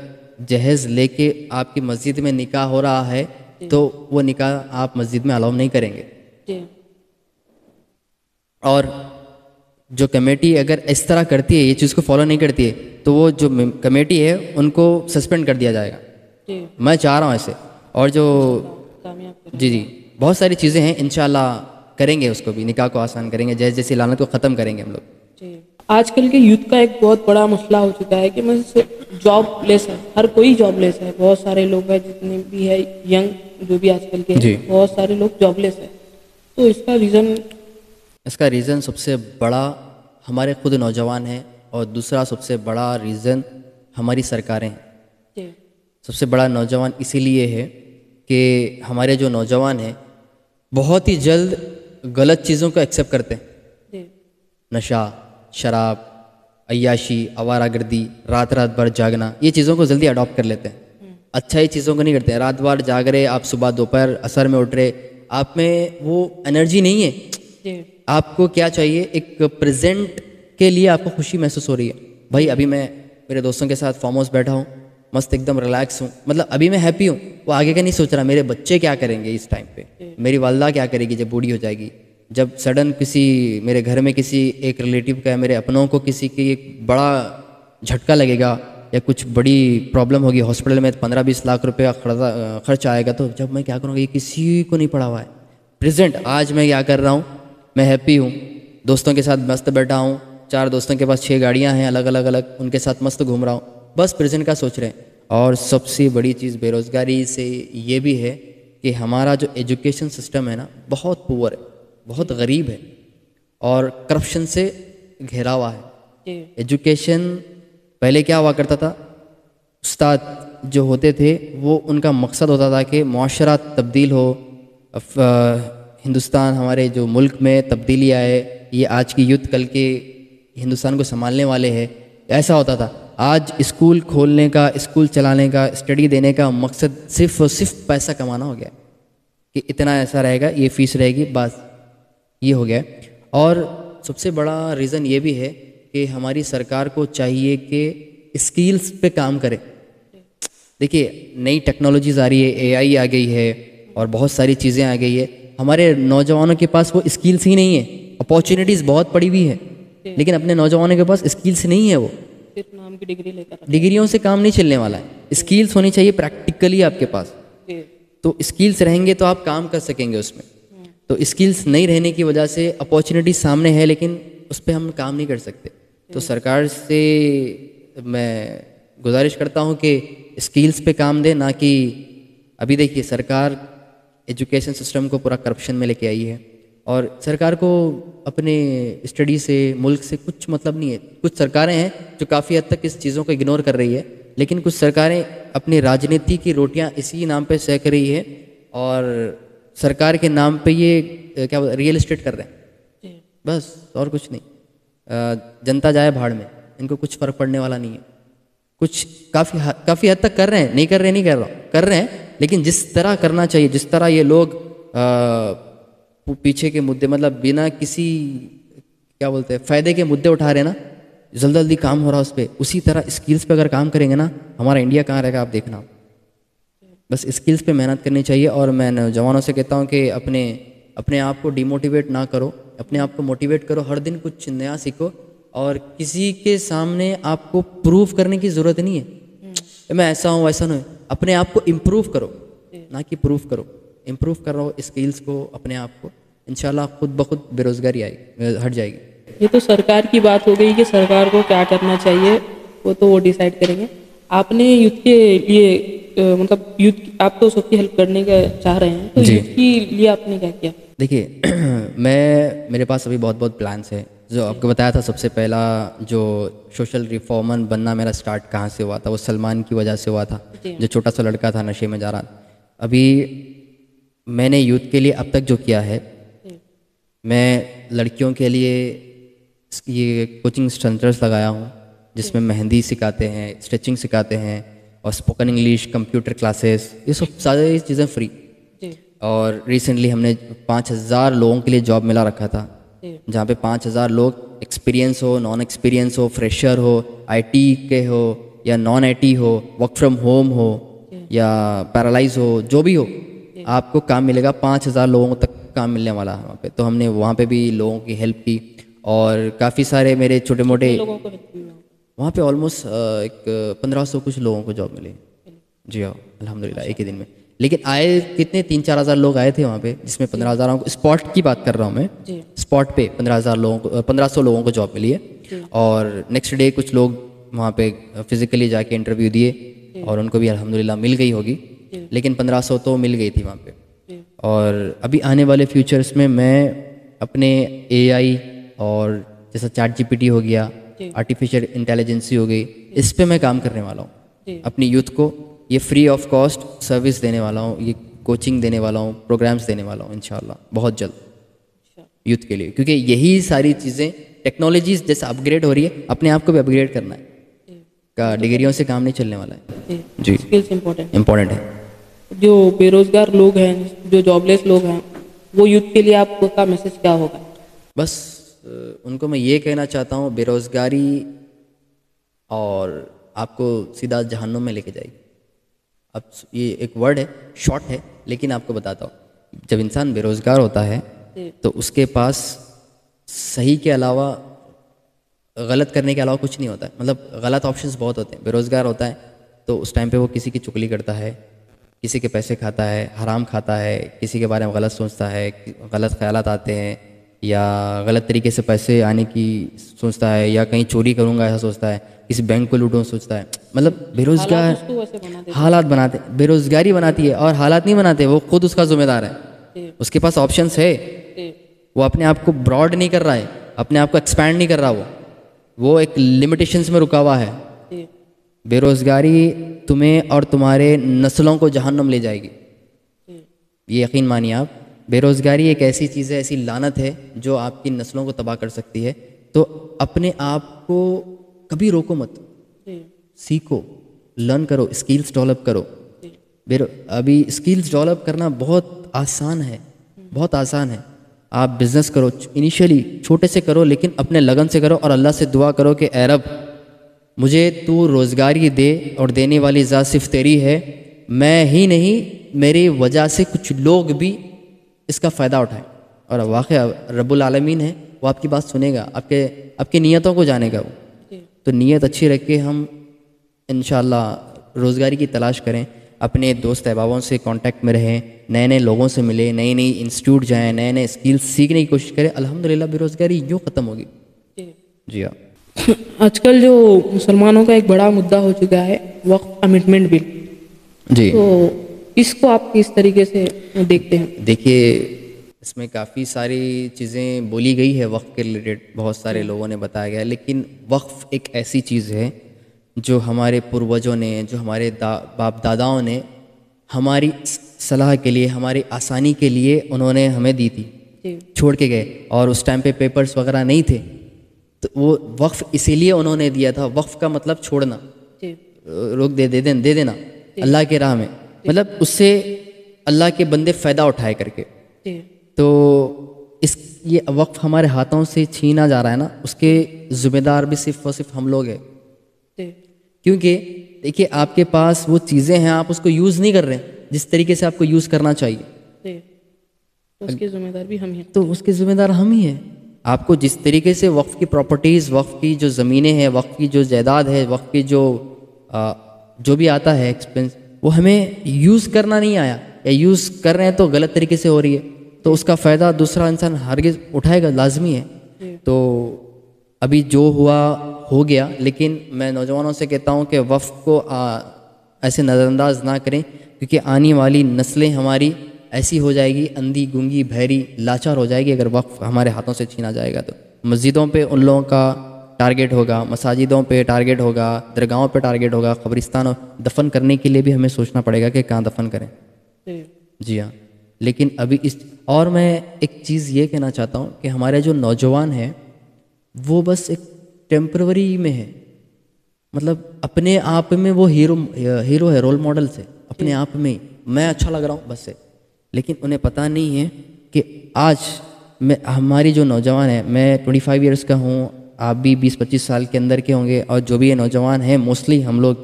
جہیز لے کے آپ کی مسجد میں نکاح ہو رہا ہے تو وہ نکاح آپ مسجد میں الاؤ نہیں کریں گے. اور جو کمیٹی اگر اس طرح کرتی ہے، یہ چیز کو فالو نہیں کرتی ہے، تو وہ جو کمیٹی ہے ان کو سسپینڈ کر دیا جائے گا. میں چاہ رہا ہوں ایسے. اور جو جی بہت ساری چیزیں ہیں، انشاءاللہ کریں گے، اس کو بھی نکاح کو آسان کریں گے، جیسے لعنت کو ختم کریں گے ہم لوگ. آج کل کے یوتھ کا ایک بہت بڑا مسئلہ ہو چکا ہے کہ جاب لیس ہے، ہر کوئی جاب لیس ہے. بہت سارے لوگ ہیں جتنے بھی ہے ینگ جو بھی آج کل کے ہیں، بہت سارے لوگ جاب لیس ہیں. تو اس کا ریزن سب سے بڑا ہمارے خود نوجوان ہیں، اور دوسرا سب سے بڑا ریزن ہماری سرکاریں ہیں. سب سے بڑا نوجوان اسی لیے ہے کہ ہمارے جو نوجوان ہیں بہت ہی جلد غلط چیزوں کو ایکسیپٹ کرتے ہیں. نشہ، شراب، عیاشی، آوارہ گردی، رات بھر جاگنا، یہ چیزوں کو جلدی اڈاپٹ کر لیتے ہیں. اچھائی چیزوں کو نہیں کرتے. رات بھر جاگ رہے آپ، صبح دوپہر عصر میں اٹھ رہے، آپ میں وہ انرجی نہیں ہے. آپ کو کیا چاہیے؟ ایک پریزنٹ کے لیے آپ کو خوشی محسوس ہو رہی ہے. بھائی ابھی میں میرے دوستوں کے ساتھ فارم ہاؤس بیٹھا ہوں، مست ایک دم ریلیکس ہوں، مطلب ابھی میں ہیپی ہوں. وہ آگے کا نہیں سوچ رہا میرے بچے کیا کریں گے اس ٹائم پہ، میری والدہ کیا کرے گی جب بوڑھی ہو جائے گی، جب سڈن کسی میرے گھر میں کسی ایک ریلیٹیو کا، میرے اپنوں کو کسی کی ایک بڑا جھٹکا لگے گا یا کچھ بڑی پرابلم ہوگی ہاسپٹل میں، 15-20 لاکھ روپے کا خرچ آئے گا، تو جب میں کیا کروں گا؟ یہ کسی کو نہیں پڑا ہوا ہے. پریزنٹ آج میں کیا کر رہا ہوں؟ میں ہیپی ہوں، دوستوں کے ساتھ مست بیٹھا ہوں، 4 دوستوں کے پاس 6 گاڑیاں ہیں الگ الگ الگ، ان کے ساتھ مست گھوم رہا ہوں، بس پریزنٹ کا سوچ رہے ہیں. اور سب سے بڑی چیز بے روزگاری سے یہ بھی ہے کہ ہمارا جو ایجوکیشن سسٹم ہے نا بہت پور ہے، بہت غریب ہے، اور کرپشن سے گھیرا ہوا ہے. ایجوکیشن پہلے کیا ہوا کرتا تھا؟ استاد جو ہوتے تھے وہ ان کا مقصد ہوتا تھا کہ معاشرہ تبدیل ہو، ہندوستان ہمارے جو ملک میں تبدیلی آئے، یہ آج کی یوتھ کل کے ہندوستان کو سنبھالنے والے ہیں، ایسا ہوتا تھا۔ آج اسکول کھولنے کا، اسکول چلانے کا، اسٹڈی دینے کا مقصد صرف اور صرف پیسہ کمانا ہو گیا کہ اتنا ایسا رہے گا، یہ فیس رہے گی، بس یہ ہو گیا۔ اور سب سے بڑا ریزن یہ بھی ہے کہ ہماری سرکار کو چاہیے کہ اسکلس پہ کام کرے۔ دیکھیے نئی ٹیکنالوجیز آ رہی ہے، اے آئی آ گئی ہے اور بہت ساری چیزیں آ گئی ہے، ہمارے نوجوانوں کے پاس وہ اسکلس ہی نہیں ہیں۔ اپارچونیٹیز بہت پڑی ہوئی ہے لیکن اپنے نوجوانوں کے پاس اسکلس نہیں ہے، وہ صرف نام کی ڈگری لے کر ڈگریوں سے کام نہیں چلنے والا ہے، اسکلس ہونی چاہیے پریکٹیکلی آپ کے پاس، تو اسکلس رہیں گے تو آپ کام کر سکیں گے اس میں۔ تو اسکلس نہیں رہنے کی وجہ سے اپارچونیٹی سامنے ہے لیکن اس پہ ہم کام نہیں کر سکتے۔ تو سرکار سے میں گزارش کرتا ہوں کہ اسکلس پہ کام دے، نہ کہ ابھی دیکھیے سرکار ایجوکیشن سسٹم کو پورا کرپشن میں لے کے آئی ہے اور سرکار کو اپنے اسٹڈی سے، ملک سے کچھ مطلب نہیں ہے۔ کچھ سرکاریں ہیں جو کافی حد تک اس چیزوں کو اگنور کر رہی ہے، لیکن کچھ سرکاریں اپنی راجنیتی کی روٹیاں اسی نام پہ سینک رہی ہے اور سرکار کے نام پہ یہ کیا ریئل اسٹیٹ کر رہے ہیں، بس اور کچھ نہیں۔ جنتا جائے بھاڑ میں، ان کو کچھ فرق پڑنے والا نہیں ہے۔ کچھ کافی حد تک کر رہے ہیں، نہیں کر رہا کر رہے ہیں، لیکن جس طرح کرنا چاہیے، جس طرح یہ لوگ پیچھے کے مدعے، مطلب بنا کسی کیا بولتے ہیں فائدے کے مدعے اٹھا رہے ہیں نا، جلدی کام ہو رہا اس پہ، اسی طرح اسکلس پہ اگر کام کریں گے نا، ہمارا انڈیا کہاں رہے گا آپ دیکھنا۔ بس اسکلس پہ محنت کرنی چاہیے اور میں نوجوانوں سے کہتا ہوں کہ اپنے آپ کو ڈی موٹیویٹ نہ کرو، اپنے آپ کو موٹیویٹ کرو، ہر دن کچھ نیا سیکھو اور کسی کے سامنے آپ کو پروف کرنے کی ضرورت نہیں ہے میں ایسا ہوں ویسا نہیں، اپنے آپ کو امپروو کرو نہ کہ پروف کرو، امپروو کرو اسکلس کو، اپنے آپ کو، انشاءاللہ خود بخود بے روزگاری ہٹ جائے گی۔ یہ تو سرکار کی بات ہو گئی کہ سرکار کو کیا کرنا چاہیے، وہ تو وہ ڈیسائیڈ کریں گے۔ آپ نے یوتھ کے لیے مطلب یوتھ آپ تو سب کی ہیلپ کرنے کا چاہ رہے ہیں، تو یوتھ کے لیے آپ نے کیا کیا؟ دیکھیے میرے پاس ابھی بہت پلانس ہے۔ جو آپ کو بتایا تھا سب سے پہلا جو سوشل ریفارمر بننا میرا سٹارٹ کہاں سے ہوا تھا، وہ سلمان کی وجہ سے ہوا تھا، جو چھوٹا سا لڑکا تھا نشے میں جا رہا تھا۔ ابھی میں نے یوتھ کے لیے اب تک جو کیا ہے، میں لڑکیوں کے لیے یہ کوچنگ سینٹرز لگایا ہوں جس میں مہندی سکھاتے ہیں، اسٹیچنگ سکھاتے ہیں اور اسپوکن انگلش، کمپیوٹر کلاسز، یہ سب ساری چیزیں فری۔ اور ریسنٹلی ہم نے 5000 لوگوں کے لیے جاب ملا رکھا تھا، جہاں پہ 5000 لوگ ایکسپیرینس ہو، نان ایکسپیرینس ہو، فریشر ہو، آئی ٹی کے ہو یا نان آئی ٹی ہو، ورک فرام ہوم ہو یا پیرالائز ہو، جو بھی ہو آپ کو کام ملے گا۔ 5000 لوگوں تک کام ملنے والا ہے وہاں پہ۔ تو ہم نے وہاں پہ بھی لوگوں کی ہیلپ کی اور کافی سارے میرے چھوٹے موٹے وہاں پہ آلموسٹ 1500 کچھ لوگوں کو جاب ملی۔ جی ہاں الحمدللہ ایک ہی دن میں۔ لیکن آئے کتنے 3-4 ہزار لوگ آئے تھے وہاں پہ، جس میں 15,000 کو اسپاٹ کی بات کر رہا ہوں میں، اسپاٹ پہ 1500 لوگوں کو جاب ملی ہے۔ اور نیکسٹ ڈے کچھ لوگ وہاں پہ فزیکلی جا کے انٹرویو دیے اور ان کو بھی الحمدللہ مل گئی ہوگی، لیکن 1500 تو مل گئی تھی وہاں پہ۔ اور ابھی آنے والے فیوچرس میں اپنے اے آئی اور جیسا چیٹ جی پی ٹی ہو گیا، آرٹیفیشیل انٹیلیجنسی ہو گئی، اس پہ میں کام کرنے والا ہوں۔ اپنی یوتھ کو یہ فری آف کاسٹ سروس دینے والا ہوں، یہ کوچنگ دینے والا ہوں، پروگرامز دینے والا ہوں انشاءاللہ بہت جلد یوتھ کے لیے، کیونکہ یہی ساری چیزیں ٹیکنالوجیز جیسا اپ گریڈ ہو رہی ہے، اپنے آپ کو بھی اپ گریڈ کرنا ہے، کا ڈگریوں سے کام نہیں چلنے والا ہے۔ جی اسکلز امپورٹنٹ ہے۔ جو بے روزگار لوگ ہیں، جو جاب لیس لوگ ہیں، وہ یوتھ کے لیے آپ کا میسج کیا ہوگا؟ بس ان کو میں یہ کہنا چاہتا ہوں، بے روزگاری اور آپ کو سیدھا جہنم میں لے کے جائے گی۔ اب یہ ایک ورڈ ہے، شارٹ ہے، لیکن آپ کو بتاتا ہوں، جب انسان بے روزگار ہوتا ہے تو اس کے پاس صحیح کے علاوہ غلط کرنے کے علاوہ کچھ نہیں ہوتا ہے، مطلب غلط آپشنز بہت ہوتے ہیں۔ بے روزگار ہوتا ہے تو اس ٹائم پہ وہ کسی کی چگلی کرتا ہے، کسی کے پیسے کھاتا ہے، حرام کھاتا ہے، کسی کے بارے میں غلط سوچتا ہے، غلط خیالات آتے ہیں، یا غلط طریقے سے پیسے آنے کی سوچتا ہے، یا کہیں چوری کروں گا ایسا سوچتا ہے، کسی بینک کو لوٹوں سوچتا ہے۔ مطلب بے روزگار حالات بناتے، بے روزگاری بناتی ہے، اور حالات نہیں بناتے، وہ خود اس کا ذمہ دار ہے۔ اس کے پاس آپشنس ہے، وہ اپنے آپ کو براڈ نہیں کر رہا ہے، اپنے آپ کو ایکسپینڈ نہیں کر رہا، وہ ایک لمیٹیشنز میں رکا ہوا ہے۔ بے روزگاری تمہیں اور تمہارے نسلوں کو جہنم لے جائے گی. یہ یقین مانیے آپ. بے روزگاری ایک ایسی چیز ہے, ایسی لعنت ہے جو آپ کی نسلوں کو تباہ کر سکتی ہے. تو اپنے آپ کو کبھی روکو مت, سیکھو, لرن کرو, اسکلز ڈیولپ کرو. ابھی اسکلز ڈیولپ کرنا بہت آسان ہے, بہت آسان ہے. آپ بزنس کرو, انیشیلی چھوٹے سے کرو, لیکن اپنے لگن سے کرو, اور اللہ سے دعا کرو کہ اے رب مجھے تو روزگاری دے, اور دینے والی ذات صرف تیری ہے. میں ہی نہیں, میری وجہ سے کچھ لوگ بھی اس کا فائدہ اٹھائیں. اور واقعہ رب العالمین ہے, وہ آپ کی بات سنے گا, آپ کی نیتوں کو جانے گا وہ. تو نیت اچھی رکھ کے ہم انشاءاللہ روزگاری کی تلاش کریں. اپنے دوست احبابوں سے کانٹیکٹ میں رہیں, نئے نئے لوگوں سے ملیں, نئی نئی انسٹیٹیوٹ جائیں, نئے نئے اسکلس سیکھنے کی کوشش کریں. الحمدللہ بے روزگاری یوں ختم ہوگی. جی ہاں. آج کل جو مسلمانوں کا ایک بڑا مدعا ہو چکا ہے وقف امنڈمنٹ بل, جی, تو اس کو آپ کس طریقے سے دیکھتے ہیں؟ دیکھیے اس میں کافی ساری چیزیں بولی گئی ہے وقف کے ریلیٹڈ, بہت سارے لوگوں نے بتایا گیا, لیکن وقف ایک ایسی چیز ہے جو ہمارے پروجوں نے, جو ہمارے باپ داداؤں نے ہماری صلاح کے لیے, ہماری آسانی کے لیے انہوں نے ہمیں دی تھی, چھوڑ کے گئے. اور اس ٹائم پہ پیپرز وغیرہ نہیں تھے, تو وہ وقف اسی لیے انہوں نے دیا تھا. وقف کا مطلب چھوڑنا, روک دے دینا اللہ کے راہ میں, مطلب اس سے اللہ کے بندے فائدہ اٹھائے کر کے. تو یہ وقف ہمارے ہاتھوں سے چھینا جا رہا ہے نا, اس کے ذمہ دار بھی صرف اور صرف ہم لوگ ہیں. کیونکہ دیکھیے آپ کے پاس وہ چیزیں ہیں, آپ اس کو یوز نہیں کر رہے ہیں جس طریقے سے آپ کو یوز کرنا چاہیے. اس کے ذمہ دار بھی ہم ہیں. تو اس کے ذمہ دار ہم ہی ہیں. آپ کو جس طریقے سے وقف کی پراپرٹیز, وقف کی جو زمینیں ہیں, وقف کی جو جائیداد ہے, وقف کی جو بھی آتا ہے ایکسپینس, وہ ہمیں یوز کرنا نہیں آیا, یا یوز کر رہے ہیں تو غلط طریقے سے ہو رہی ہے, تو اس کا فائدہ دوسرا انسان ہرگز اٹھائے گا, لازمی ہے. تو ابھی جو ہو گیا, لیکن میں نوجوانوں سے کہتا ہوں کہ وقف کو ایسے نظر انداز نہ کریں, کیونکہ آنے والی نسلیں ہماری ایسی ہو جائے گی, اندھی گونگی بہری لاچار ہو جائے گی اگر وقف ہمارے ہاتھوں سے چھینا جائے گا. تو مسجدوں پہ ان لوگوں کا ٹارگیٹ ہوگا, مساجدوں پہ ٹارگیٹ ہوگا, درگاہوں پہ ٹارگیٹ ہوگا, قبرستانوں دفن کرنے کے لیے بھی ہمیں سوچنا پڑے گا کہ کہاں دفن کریں. جی ہاں. لیکن ابھی اور میں ایک چیز یہ کہنا چاہتا ہوں کہ ہمارے جو نوجوان ہیں وہ بس ایک ٹیمپروری میں ہے, مطلب اپنے آپ میں وہ ہیرو ہے, رول ماڈلس ہے اپنے آپ میں, میں اچھا لگ رہا ہوں بس ہے. لیکن انہیں پتہ نہیں ہے کہ آج ہماری جو نوجوان ہے, میں 25 ایئرس کا ہوں, آپ بھی 20-25 سال کے اندر کے ہوں گے, اور جو بھی یہ نوجوان ہیں موسٹلی ہم لوگ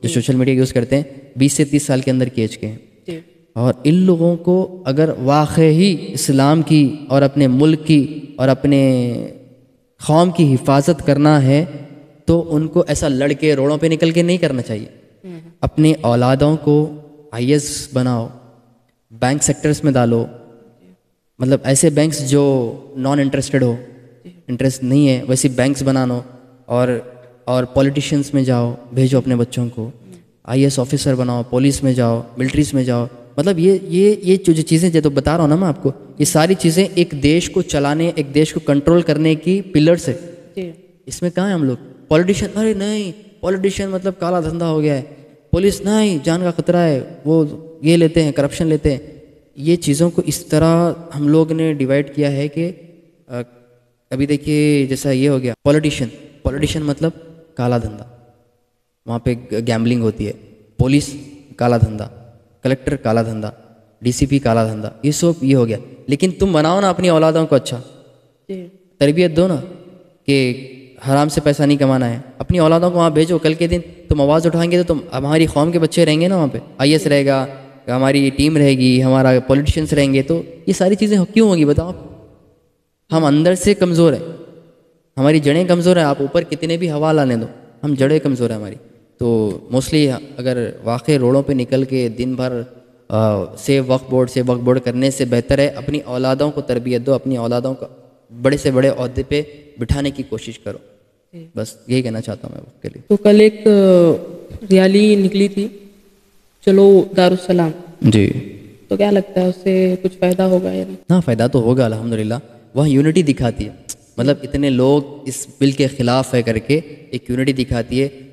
جو سوشل میڈیا یوز کرتے ہیں 20 سے 30 سال کے اندر کی ایج کے ہیں. اور ان لوگوں کو اگر واقعی اسلام کی اور اپنے ملک کی اور اپنے قوم کی حفاظت کرنا ہے تو ان کو ایسا لڑ کے روڑوں پہ نکل کے نہیں کرنا چاہیے. اپنے اولادوں کو IAS بناؤ, بینک سیکٹرز میں ڈالو, مطلب ایسے بینکس جو نان انٹرسٹڈ ہو, انٹرسٹ نہیں ہے ویسی بینکس بنانو, اور پولیٹیشینس میں جاؤ, بھیجو اپنے بچوں کو, IAS آفیسر بناؤ, پولیس میں جاؤ, ملٹریز میں جاؤ. مطلب یہ جو چیزیں جو بتا رہا ہوں نا میں آپ کو, یہ ساری چیزیں ایک دیش کو چلانے, ایک دیش کو کنٹرول کرنے کی پلرس ہے. اس میں کہاں ہیں ہم لوگ؟ پولیٹیشین, ارے نہیں پولیٹیشین مطلب کالا دھندا ہو گیا ہے, پولیس نہیں جان کا خطرہ ہے, وہ یہ لیتے ہیں, کرپشن لیتے ہیں. یہ چیزوں کو اس طرح ہم لوگ نے ڈیوائڈ کیا ہے کہ ابھی دیکھیے جیسا یہ ہو گیا پولیٹیشین مطلب کالا دھندا, وہاں پہ گیمبلنگ ہوتی ہے. پولیس کالا دھندا, کلیکٹر کالا دھندا, DCP کالا دھندا, یہ سب یہ ہو گیا. لیکن تم بناؤ نا اپنی اولادوں کو اچھا, تربیت دو نا کہ حرام سے پیسہ نہیں کمانا ہے. اپنی اولادوں کو وہاں بھیجو, کل کے دن تم آواز اٹھائیں گے تو تم ہماری قوم کے بچے رہیں گے نا وہاں پہ, IAS رہے گا, ہماری ٹیم رہے گی, ہمارا پولیٹیشینس رہیں گے. تو یہ ساری چیزیں کیوں ہوگی بتاؤ؟ ہم اندر سے کمزور ہیں, ہماری جڑیں کمزور ہیں. آپ اوپر کتنے بھی ہوا لانے دو, ہم جڑیں کمزور ہیں ہماری. تو موسٹلی اگر واقعی روڈوں پہ نکل کے دن بھر سیو وقف بورڈ کرنے سے بہتر ہے اپنی اولادوں کو تربیت دو, اپنی اولادوں کو بڑے سے بڑے عہدے پہ بٹھانے کی کوشش کرو. بس یہی کہنا چاہتا ہوں میں وقت کے لیے. تو کل ایک ریالی نکلی تھی, چلو دارالسلام, جی, تو کیا لگتا ہے اس سے کچھ فائدہ ہوگا یا نہیں؟ ہاں فائدہ تو ہوگا الحمدللہ. وہاں یونٹی دکھاتی ہے, مطلب اتنے لوگ اس بل کے خلاف ہے کر کے ایک یونٹی دکھاتی ہے.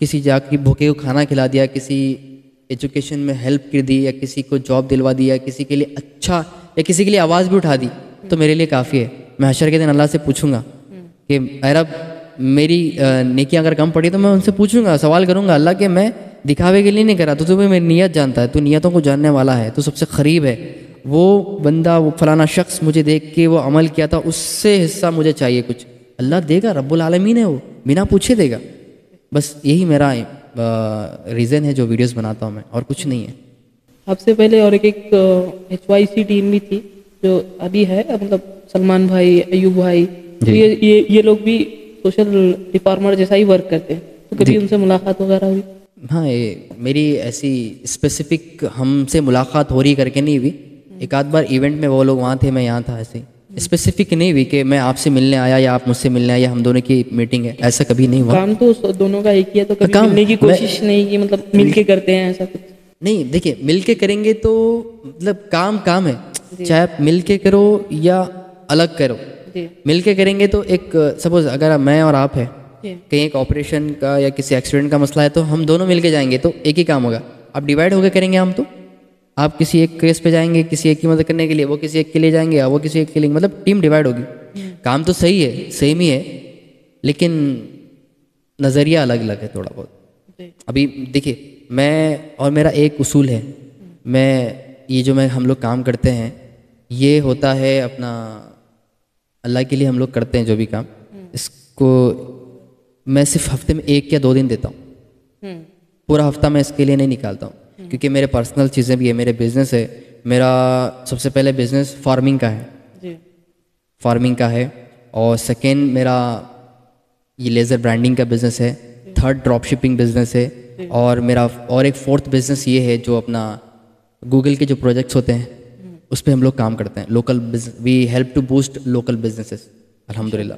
کسی جا کے بھوکے کو کھانا کھلا دیا, کسی ایجوکیشن میں ہیلپ کر دی, یا کسی کو جاب دلوا دی, یا کسی کے لیے اچھا, یا کسی کے لیے آواز بھی اٹھا دی, تو میرے لیے کافی ہے. میں حشر کے دن اللہ سے پوچھوں گا کہ اے رب میری نیکیاں اگر کم پڑی تو میں ان سے پوچھوں گا, سوال کروں گا, اللہ کہ میں دکھاوے کے لیے نہیں کرا, تو تمہیں میری نیت جانتا ہے, تو نیتوں کو جاننے والا ہے, تو سب سے قریب ہے. وہ بندہ, وہ فلانا شخص مجھے دیکھ کے وہ عمل کیا تھا, اس سے حصہ مجھے چاہیے کچھ, اللہ دے گا, رب العالمین ہے, وہ بنا پوچھے دے گا. بس یہی میرا ریزن ہے جو ویڈیوز بناتا ہوں میں, اور کچھ نہیں ہے. آپ سے پہلے اور ایک HYC ٹیم بھی تھی جو ابھی ہے, مطلب سلمان بھائی, ایوب بھائی, یہ لوگ بھی سوشل ریفارمر جیسا ہی ورک کرتے ہیں, تو کبھی ان سے ملاقات وغیرہ ہوئی؟ ہاں, میری ایسی اسپیسیفک ہم سے ملاقات ہو رہی کر کے نہیں ہوئی. ایک آدھ بار ایونٹ میں وہ لوگ وہاں تھے, میں یہاں تھا, ایسے ہی اسپیسیفک نہیں ہوئی کہ میں آپ سے ملنے آیا یا آپ مجھ سے ملنے آیا یا ہم دونوں کی میٹنگ ہے, ایسا کبھی نہیں ہوا. کام تو دونوں کا ایک ہی ہے, تو کبھی ملنے کی کوشش نہیں کی, مطلب مل کے کرتے ہیں ایسا کچھ؟ نہیں, دیکھیں مل کے کریں گے تو مطلب کام ہے, چاہے آپ مل کے کرو یا الگ کرو. مل کے کریں گے تو ایک سپوز اگر میں اور آپ ہے, کہیں ایک آپریشن کا یا کسی ایکسیڈنٹ کا مسئلہ ہے, تو ہم دونوں مل کے جائیں گے تو ایک ہی کام ہوگا. اب ڈیوائڈ ہو کے کریں گے ہم, تو آپ کسی ایک کیس پہ جائیں گے کسی ایک کی مدد کرنے کے لیے, وہ کسی ایک کے لیے جائیں گے, وہ کسی ایک کے لیے, مطلب ٹیم ڈیوائڈ ہوگی. کام تو صحیح ہے, سیم ہی ہے, لیکن نظریہ الگ الگ ہے تھوڑا بہت. ابھی دیکھیے, میں اور میرا ایک اصول ہے, یہ جو ہم لوگ کام کرتے ہیں یہ ہوتا ہے اپنا اللہ کے لیے. ہم لوگ کرتے ہیں جو بھی کام, اس کو میں صرف ہفتے میں 1 یا 2 دن دیتا ہوں, پورا ہفتہ میں اس کے لیے نہیں نکالتا ہوں, کیونکہ میرے پرسنل چیزیں بھی ہے, میرے بزنس ہے. میرا سب سے پہلے بزنس فارمنگ کا ہے, اور سیکنڈ میرا یہ لیزر برانڈنگ کا بزنس ہے, تھرڈ ڈراپ شپنگ بزنس ہے, اور میرا اور ایک فورتھ بزنس یہ ہے جو اپنا گوگل کے جو پروجیکٹس ہوتے ہیں اس پہ ہم لوگ کام کرتے ہیں. Local we help to boost local businesses, الحمدللہ.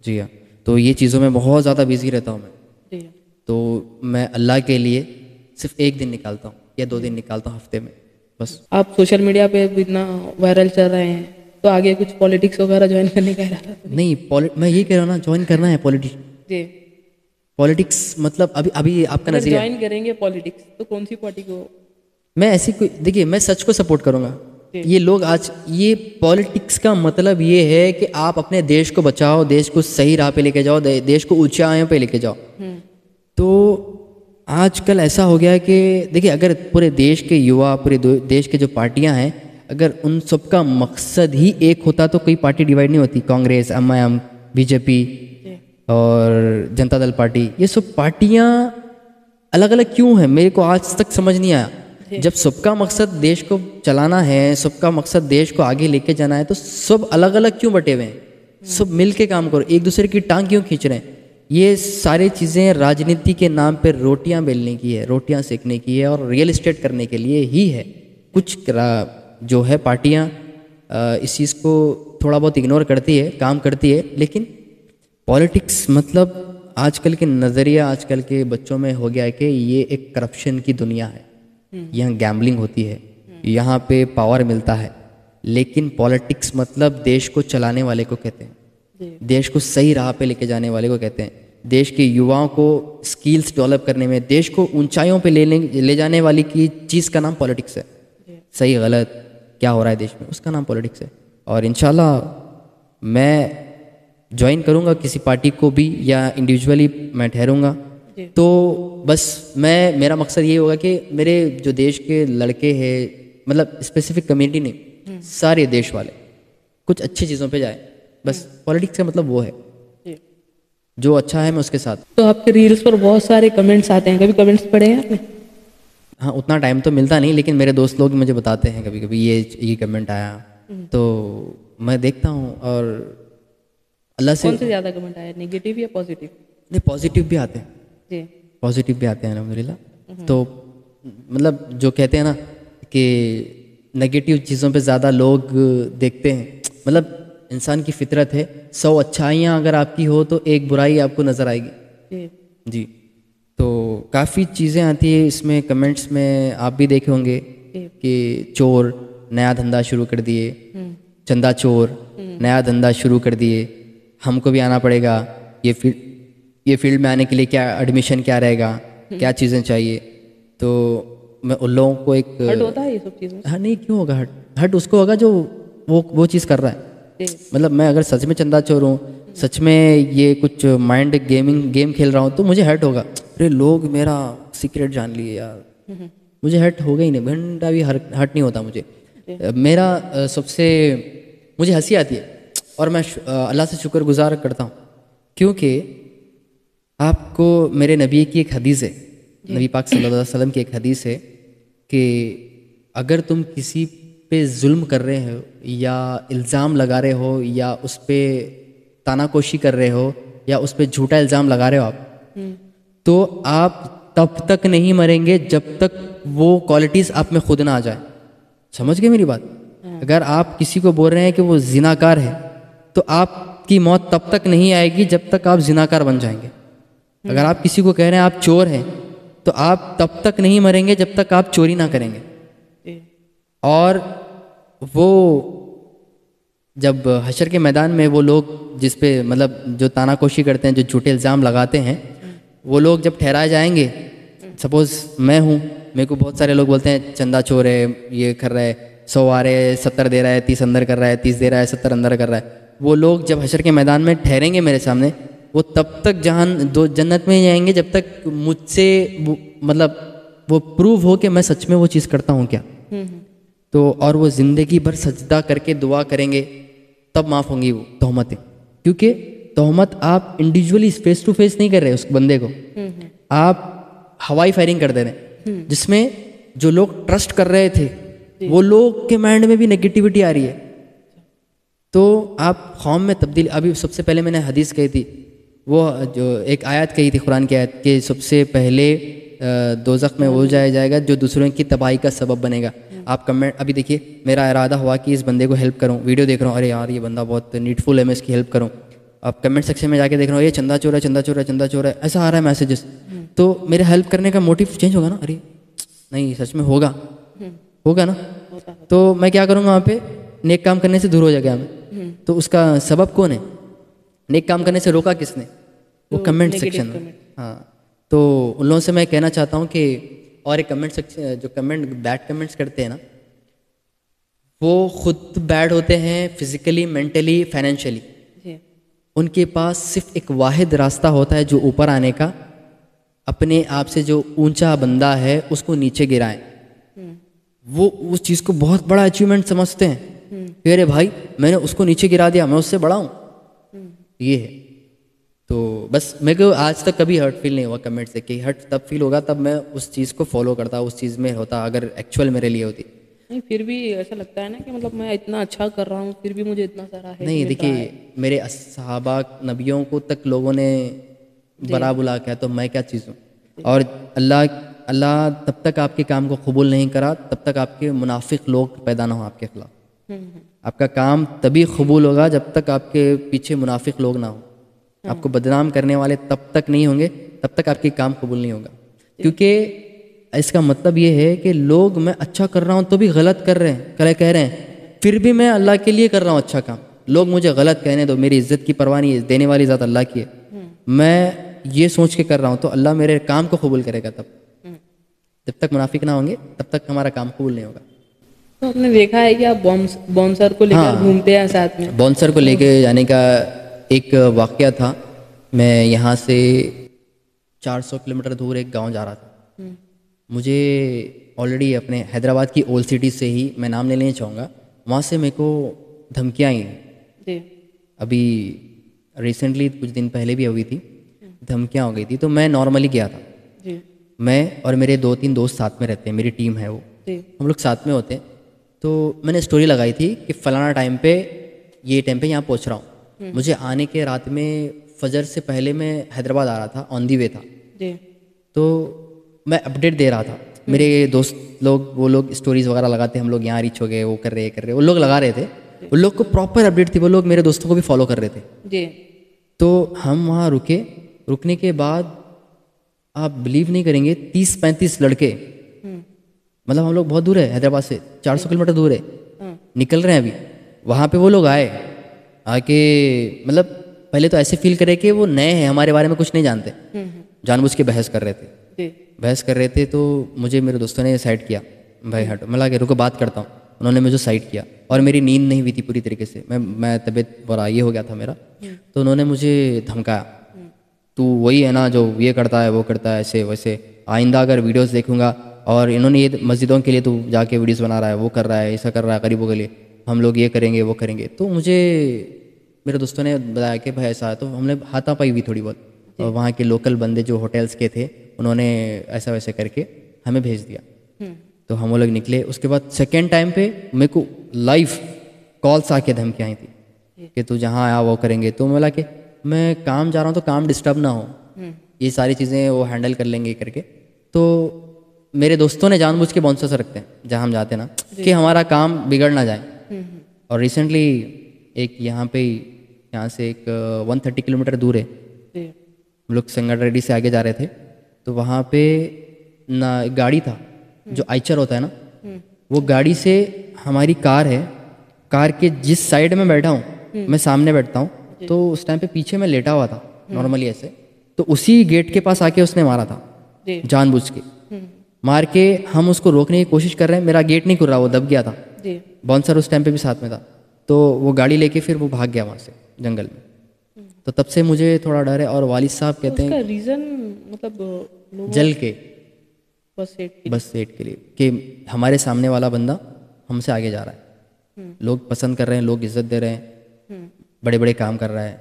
جی ہاں, تو یہ چیزوں میں بہت زیادہ بزی رہتا ہوں میں. تو میں اللہ کے لیے صرف 1 دن نکالتا ہوں یا 2 دن نکالتا ہوں ہفتے میں بس. آپ سوشل میڈیا پہ اتنا وائرل چل رہے ہیں, تو آگے کچھ پالیٹکس وغیرہ جوائن کرنے کا ارادہ نہیں؟ میں یہ کہہ رہا ہوں نا, جوائن کرنا ہے پالیٹکس. مطلب ابھی آپ کا نظریہ جوائن کریں گے پالیٹکس تو کون سی پارٹی کو؟ میں ایسی کوئی, دیکھیے میں سچ کو سپورٹ کروں گا. یہ لوگ آج یہ پالیٹکس کا مطلب یہ ہے کہ آپ اپنے دیش کو بچاؤ, دیش کو صحیح راہ پہ لے کے جاؤ, دیش کو اونچائیوں پہ لے کے جاؤ. تو آج کل ایسا ہو گیا ہے کہ دیکھیے, اگر پورے دیش کے یوا, پورے دیش کے جو پارٹیاں ہیں, اگر ان سب کا مقصد ہی ایک ہوتا تو کوئی پارٹی ڈیوائڈ نہیں ہوتی. کانگریس, MIM, BJP اور جنتا دل پارٹی, یہ سب پارٹیاں الگ الگ کیوں ہیں میرے کو آج تک سمجھ نہیں آیا. جب سب کا مقصد دیش کو چلانا ہے, سب کا مقصد دیش کو آگے لے کے جانا ہے, تو سب الگ الگ کیوں بٹے ہوئے ہیں؟ سب مل کے کام کرو, ایک دوسرے کی ٹانگ کیوں کھینچ رہے ہیں؟ یہ ساری چیزیں راجنیتی کے نام پہ روٹیاں بیلنے کی ہے, روٹیاں سیکنے کی ہے, اور ریئل اسٹیٹ کرنے کے لیے ہی ہے. کچھ جو ہے پارٹیاں اس چیز کو تھوڑا بہت اگنور کرتی ہے, کام کرتی ہے, لیکن پالیٹکس مطلب آج کل کے نظریہ آج کل کے بچوں میں ہو گیا ہے کہ یہ ایک کرپشن کی دنیا ہے, یہاں گیمبلنگ ہوتی ہے, یہاں پہ پاور ملتا ہے. لیکن پالیٹکس مطلب دیش کو چلانے والے کو کہتے ہیں, دیش کو صحیح راہ پہ لے کے جانے والے کو کہتے ہیں, دیش کے یواؤں کو سکلز ڈیولپ کرنے میں, دیش کو اونچائیوں پہ لے جانے والی کی چیز کا نام پالیٹکس ہے. صحیح غلط کیا ہو رہا ہے دیش میں, اس کا نام پالیٹکس ہے. اور انشاءاللہ میں جوائن کروں گا کسی پارٹی کو بھی, یا انڈیویجولی میں ٹھہروں گا. تو بس میرا مقصد یہ ہوگا کہ میرے جو دیش کے لڑکے ہیں, مطلب اسپیسیفک کمیونٹی نہیں, سارے دیش والے کچھ اچھی چیزوں پہ جائیں. بس پالیٹکس کا مطلب وہ ہے, جو اچھا ہے میں اس کے ساتھ. تو آپ کے ریلز پر بہت سارے کمنٹس آتے ہیں, کبھی کمنٹس پڑھے ہیں آپ نے؟ ہاں, اتنا ٹائم تو ملتا نہیں, لیکن میرے دوست لوگ مجھے بتاتے ہیں کبھی کبھی یہ کمنٹ آیا, تو میں دیکھتا ہوں. اور اللہ سے کون سے زیادہ کمنٹ آیا, نیگیٹو یا پازیٹیو؟ نہیں, پازیٹیو بھی آتے ہیں, پازیٹیو بھی آتے ہیں الحمدللہ. تو مطلب جو کہتے ہیں نا کہ نگیٹیو چیزوں پہ زیادہ لوگ دیکھتے ہیں, مطلب انسان کی فطرت ہے, 100 اچھائیاں اگر آپ کی ہو تو ایک برائی آپ کو نظر آئے گی. جی, تو کافی چیزیں آتی ہیں اس میں کمنٹس میں, آپ بھی دیکھے ہوں گے کہ چور نیا دھندا شروع کر دیے, چندہ چور نیا دھندا شروع کر دیے, ہم کو بھی آنا پڑے گا, یہ فیلڈ میں آنے کے لیے کیا ایڈمیشن کیا رہے گا, کیا چیزیں چاہیے. تو میں ان لوگوں کو ایک ہٹ ہوتا ہے یہ سب چیزیں. ہاں نہیں کیوں ہوگا ہٹ اس کو ہوگا جو وہ چیز کر رہا ہے. مطلب میں اگر سچ میں چندہ چور ہوں, سچ میں یہ کچھ مائنڈ گیم کھیل رہا ہوں, تو مجھے ہٹ ہوگا. ارے لوگ میرا سیکریٹ جان لیے یار, مجھے ہٹ ہوگا ہی نہیں, گھنٹہ بھی ہٹ نہیں ہوتا مجھے. میرا سب سے مجھے ہنسی آتی ہے اور میں اللہ سے شکر گزار کرتا ہوں, کیونکہ آپ کو میرے نبی کی ایک حدیث ہے, نبی پاک صلی اللہ علیہ وسلم کی ایک حدیث ہے کہ اگر تم کسی پہ ظلم کر رہے ہو یا الزام لگا رہے ہو یا اس پہ تانا کوشی کر رہے ہو یا اس پہ جھوٹا الزام لگا رہے ہو آپ, تو آپ تب تک نہیں مریں گے جب تک وہ کوالٹیز آپ میں خود نہ آ جائے. سمجھ گئے میری بات؟ اگر آپ کسی کو بول رہے ہیں کہ وہ زناکار ہے, تو آپ کی موت تب تک نہیں آئے گی جب تک آپ زناکار بن جائیں گے. اگر آپ کسی کو کہہ رہے ہیں آپ چور ہیں, تو آپ تب تک نہیں مریں گے جب تک آپ چوری نہ کریں گے. اور وہ جب حشر کے میدان میں وہ لوگ جس پہ مطلب جو تانا کوشی کرتے ہیں, جو جھوٹے الزام لگاتے ہیں, وہ لوگ جب ٹھہرائے جائیں گے, سپوز میں ہوں, میرے کو بہت سارے لوگ بولتے ہیں چندہ چور ہے, یہ کر رہا ہے, 100 آ رہے ہے 70 دے رہا ہے, 30 اندر کر رہا ہے, 30 دے رہا ہے 70 اندر کر رہا ہے. وہ لوگ جب حشر کے میدان میں ٹھہریں گے میرے سامنے, وہ تب تک جنت میں جائیں گے جب تک مجھ سے مطلب وہ پروو ہو کہ میں سچ میں وہ چیز کرتا ہوں کیا. تو اور وہ زندگی بھر سجدہ کر کے دعا کریں گے, تب معاف ہوں گی وہ تہمتیں. کیونکہ تہمت آپ انڈیویجولی فیس ٹو فیس نہیں کر رہے اس بندے کو, آپ ہوائی فائرنگ کر دے رہے ہیں, جس میں جو لوگ ٹرسٹ کر رہے تھے وہ لوگ کے مائنڈ میں بھی نگیٹیوٹی آ رہی ہے. تو آپ قوم میں تبدیلی. ابھی سب سے پہلے میں نے حدیث کہی تھی, وہ جو ایک آیت کہی تھی قرآن کی آیت, کہ سب سے پہلے دوزخ میں وہ جائے گا جو دوسروں کی تباہی کا سبب بنے گا. آپ کمنٹ ابھی دیکھیے, میرا ارادہ ہوا کہ اس بندے کو ہیلپ کروں, ویڈیو دیکھ رہا ہوں, ارے یار یہ بندہ بہت نیڈفل ہے, میں اس کی ہیلپ کروں. آپ کمنٹ سیکشن میں جا کے دیکھ رہا ہوں, یہ چندہ چور ہے, چندہ چور ہے, چندہ چور ہے, ایسا آ رہا ہے میسیجز. تو میرے ہیلپ کرنے کا موٹیو چینج ہوگا نا, ارے نہیں سچ میں ہوگا نا. تو میں کیا کروں گا وہاں پہ, نیک کام کرنے سے دور ہو جائے گا ہمیں. تو اس کا سبب کون ہے؟ نیک کام کرنے سے روکا کس نے؟ وہ کمنٹ سیکشن میں. ہاں, تو ان لوگوں سے میں کہنا چاہتا ہوں کہ, اور ایک کمنٹ سیکشن جو بیڈ کمنٹس کرتے ہیں نا, وہ خود بیڈ ہوتے ہیں فزیکلی, مینٹلی, فائنینشلی. ان کے پاس صرف ایک واحد راستہ ہوتا ہے جو اوپر آنے کا, اپنے آپ سے جو اونچا بندہ ہے اس کو نیچے گرائیں. وہ اس چیز کو بہت بڑا اچیومنٹ سمجھتے ہیں کہ ارے بھائی میں نے اس کو نیچے گرا دیا, میں اس سے بڑا ہوں. یہ ہے. تو بس میرے کو آج تک کبھی ہرٹ فیل نہیں ہوا کمنٹ سے, کہ ہرٹ تب فیل ہوگا تب میں اس چیز کو فالو کرتا, اس چیز میں ہوتا, اگر ایکچوئل میرے لیے ہوتی. نہیں پھر بھی ایسا لگتا ہے نا کہ مطلب میں اتنا اچھا کر رہا ہوں پھر بھی مجھے اتنا سارا ہے. نہیں دیکھیے, میرے صحابہ نبیوں کو تک لوگوں نے برا بلا کیا, تو میں کیا چیز ہوں. اور اللہ تب تک آپ کے کام کو قبول نہیں کرا تب تک آپ کے منافق لوگ پیدا نہ ہو آپ کے خلاف. آپ کا کام تبھی قبول ہوگا جب تک آپ کے پیچھے منافق لوگ نہ ہوں. آپ کو بدنام کرنے والے تب تک نہیں ہوں گے تب تک آپ کے کام قبول نہیں ہوگا. کیونکہ اس کا مطلب یہ ہے کہ لوگ میں اچھا کر رہا ہوں تو بھی غلط کہہ رہے ہیں, پھر بھی میں اللہ کے لیے کر رہا ہوں اچھا کام. لوگ مجھے غلط کہنے دو, میری عزت کی پرواہ نہیں ہے, دینے والی ذات اللہ کی ہے. میں یہ سوچ کے کر رہا ہوں تو اللہ میرے کام کو قبول کرے گا. تب جب تک منافق نہ ہوں گے تب تک ہمارا کام قبول نہیں ہوگا. تو آپ نے دیکھا ہے کہ آپ بونسر کو لے کر گھومتے ہیں ساتھ میں. بونسر کو لے کے جانے کا ایک واقعہ تھا. میں یہاں سے 400 کلومیٹر دور ایک گاؤں جا رہا تھا. مجھے آلریڈی اپنے حیدرآباد کی اولڈ سٹی سے ہی, میں نام نہیں لینا چاہوں گا, وہاں سے میرے کو دھمکیاں آئی ہیں. ابھی ریسنٹلی کچھ دن پہلے بھی ہوئی تھی, دھمکیاں ہو گئی تھی. تو میں نارملی گیا تھا. میں اور میرے 2-3 دوست ساتھ میں رہتے ہیں, میری ٹیم ہے وہ, ہم لوگ ساتھ میں ہوتے ہیں. تو میں نے اسٹوری لگائی تھی کہ فلانا ٹائم پہ یہ ٹائم پہ یہاں پہنچ رہا ہوں. مجھے آنے کے رات میں فجر سے پہلے میں حیدرآباد آ رہا تھا, آن دی وے تھا. تو میں اپڈیٹ دے رہا تھا. میرے دوست لوگ وہ لوگ اسٹوریز وغیرہ لگاتے, ہم لوگ یہاں ریچ ہو گئے, وہ کر رہے وہ لوگ لگا رہے تھے. ان لوگ کو پراپر اپڈیٹ تھی, وہ لوگ میرے دوستوں کو بھی فالو کر رہے تھے. تو ہم وہاں رکنے کے بعد آپ بلیو نہیں کریں گے, 30-35 لڑکے, مطلب ہم لوگ بہت دور ہے حیدرآباد سے, 400 کلومیٹر دور ہے, نکل رہے ہیں ابھی. وہاں پہ وہ لوگ آئے, آ کے مطلب پہلے تو ایسے فیل کرے کہ وہ نئے ہیں, ہمارے بارے میں کچھ نہیں جانتے, جان بوجھ کے بحث کر رہے تھے. بحث کر رہے تھے تو مجھے میرے دوستوں نے سائڈ کیا, بھائی ہٹ, میں لگا کہ رکو بات کرتا ہوں. انہوں نے مجھے سائڈ کیا اور میری نیند نہیں ہوئی تھی پوری طریقے سے, میں طبیعت برا یہ ہو گیا تھا میرا. تو انہوں نے مجھے دھمکایا, تو وہی ہے نا جو یہ کرتا ہے وہ کرتا ہے ایسے ویسے, آئندہ اگر ویڈیوز دیکھوں گا, اور انہوں نے یہ مسجدوں کے لیے تو جا کے ویڈیوز بنا رہا ہے, وہ کر رہا ہے, ایسا کر رہا ہے غریبوں کے لیے, ہم لوگ یہ کریں گے وہ کریں گے. تو مجھے میرے دوستوں نے بتایا کہ بھائی ایسا ہے, تو ہم نے ہاتھا پائی ہوئی تھوڑی بہت, اور وہاں کے لوکل بندے جو ہوٹلس کے تھے انہوں نے ایسا ویسے کر کے ہمیں بھیج دیا. تو ہم وہ لوگ نکلے. اس کے بعد سیکنڈ ٹائم پہ میرے کو لائیو کالس آ کے دھمکی آئی تھی کہ تو جہاں آیا وہ کریں گے. تو میں بولا کہ میں کام جا رہا ہوں تو کام ڈسٹرب نہ ہو, یہ ساری چیزیں وہ ہینڈل کر لیں گے کر کے. تو میرے دوستوں نے جان بوجھ کے باؤنسرس رکھتے ہیں جہاں ہم جاتے ہیں نا, کہ ہمارا کام بگڑ نہ جائے. اور ریسنٹلی ایک یہاں سے ایک 130 کلومیٹر دور ہے, ہم لوگ سنگڑ ریڈی سے آگے جا رہے تھے, تو وہاں پہ نہ گاڑی تھا جو آئچر ہوتا ہے نا, وہ گاڑی سے ہماری کار ہے, کار کے جس سائڈ میں بیٹھا ہوں میں سامنے بیٹھتا ہوں, تو اس ٹائم پہ پیچھے میں لیٹا ہوا تھا نارملی ایسے, تو اسی گیٹ کے پاس آ کے اس نے مارا تھا جان بوجھ کے. مار کے ہم اس کو روکنے کی کوشش کر رہے ہیں, میرا گیٹ نہیں کھل رہا, وہ دب گیا تھا. باؤنسر اس ٹائم پہ بھی ساتھ میں تھا, تو وہ گاڑی لے کے پھر وہ بھاگ گیا وہاں سے جنگل میں. تو تب سے مجھے تھوڑا ڈر ہے. اور والد صاحب کہتے ہیں ریزن مطلب جل کے بس سیٹ کے لیے کہ ہمارے سامنے والا بندہ ہم سے آگے جا رہا ہے, لوگ پسند کر رہے ہیں, لوگ عزت دے رہے ہیں, بڑے بڑے کام کر رہا ہے.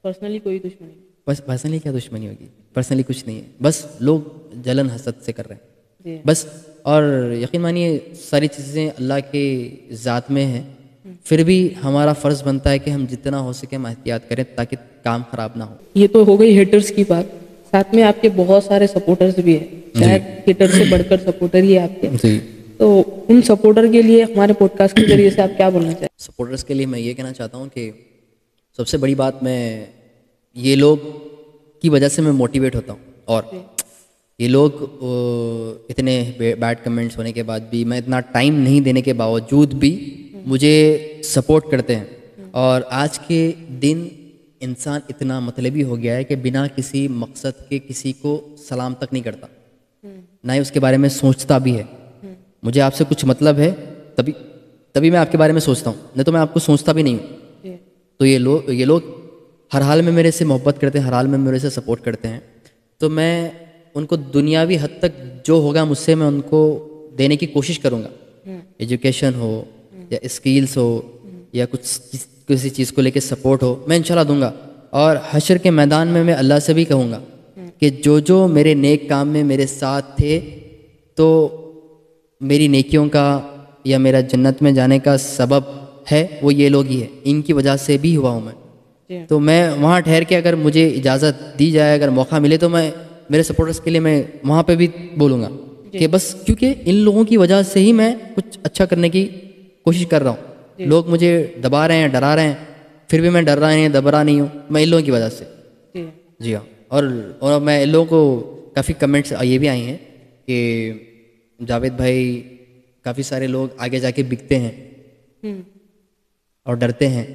پرسنلی کوئی دشمنی, بس پرسنلی کیا دشمنی ہوگی, پرسنلی کچھ نہیں ہے, بس لوگ جلن حسد سے کر رہے ہیں بس. اور یقین مانیے ساری چیزیں اللہ کے ذات میں ہیں, پھر بھی ہمارا فرض بنتا ہے کہ ہم جتنا ہو سکے ہم احتیاط کریں تاکہ کام خراب نہ ہو. یہ تو ہو گئی ہیٹرز کی بات, ساتھ میں آپ کے بہت سارے سپورٹرز بھی ہیں, شاید ہیٹر سے بڑھ کر سپورٹر ہی آپ کے. تو ان سپورٹر کے لیے ہمارے پوڈ کاسٹ کے ذریعے سے آپ کیا بولنا چاہیں؟ سپورٹرز کے لیے میں یہ کہنا چاہتا ہوں کہ سب سے بڑی بات, میں یہ لوگ کی وجہ سے میں موٹیویٹ ہوتا ہوں, اور یہ لوگ اتنے بیڈ کمنٹس ہونے کے بعد بھی, میں اتنا ٹائم نہیں دینے کے باوجود بھی مجھے سپورٹ کرتے ہیں. اور آج کے دن انسان اتنا مطلبی ہو گیا ہے کہ بنا کسی مقصد کے کسی کو سلام تک نہیں کرتا, نہ ہی اس کے بارے میں سوچتا بھی ہے. مجھے آپ سے کچھ مطلب ہے تبھی میں آپ کے بارے میں سوچتا ہوں, نہیں تو میں آپ کو سوچتا بھی نہیں ہوں. تو یہ لوگ ہر حال میں میرے سے محبت کرتے ہیں, ہر حال میں میرے سے سپورٹ کرتے ہیں. تو میں ان کو دنیاوی حد تک جو ہوگا مجھ سے میں ان کو دینے کی کوشش کروں گا. ایجوکیشن ہو یا اسکلس ہو یا کسی چیز کو لے کے سپورٹ ہو, میں انشاءاللہ دوں گا. اور حشر کے میدان میں اللہ سے بھی کہوں گا کہ جو میرے نیک کام میں میرے ساتھ تھے, تو میری نیکیوں کا یا میرا جنت میں جانے کا سبب ہے وہ یہ لوگ ہی ہے, ان کی وجہ سے بھی ہوا ہوں میں. تو میں وہاں ٹھہر کے اگر مجھے اجازت دی جائے, اگر موقع ملے, تو میں میرے سپورٹرز کے لیے میں وہاں پہ بھی بولوں گا کہ بس کیونکہ ان لوگوں کی وجہ سے ہی میں کچھ اچھا کرنے کی کوشش کر رہا ہوں. لوگ مجھے دبا رہے ہیں, ڈرا رہے ہیں, پھر بھی میں ڈر رہا نہیں, دب رہا نہیں ہوں, میں ان لوگوں کی وجہ سے. جی ہاں. اور میں ان لوگوں کو کافی کمنٹس یہ بھی آئی ہیں کہ جاوید بھائی, کافی سارے لوگ آگے جا کے بکتے ہیں اور ڈرتے ہیں.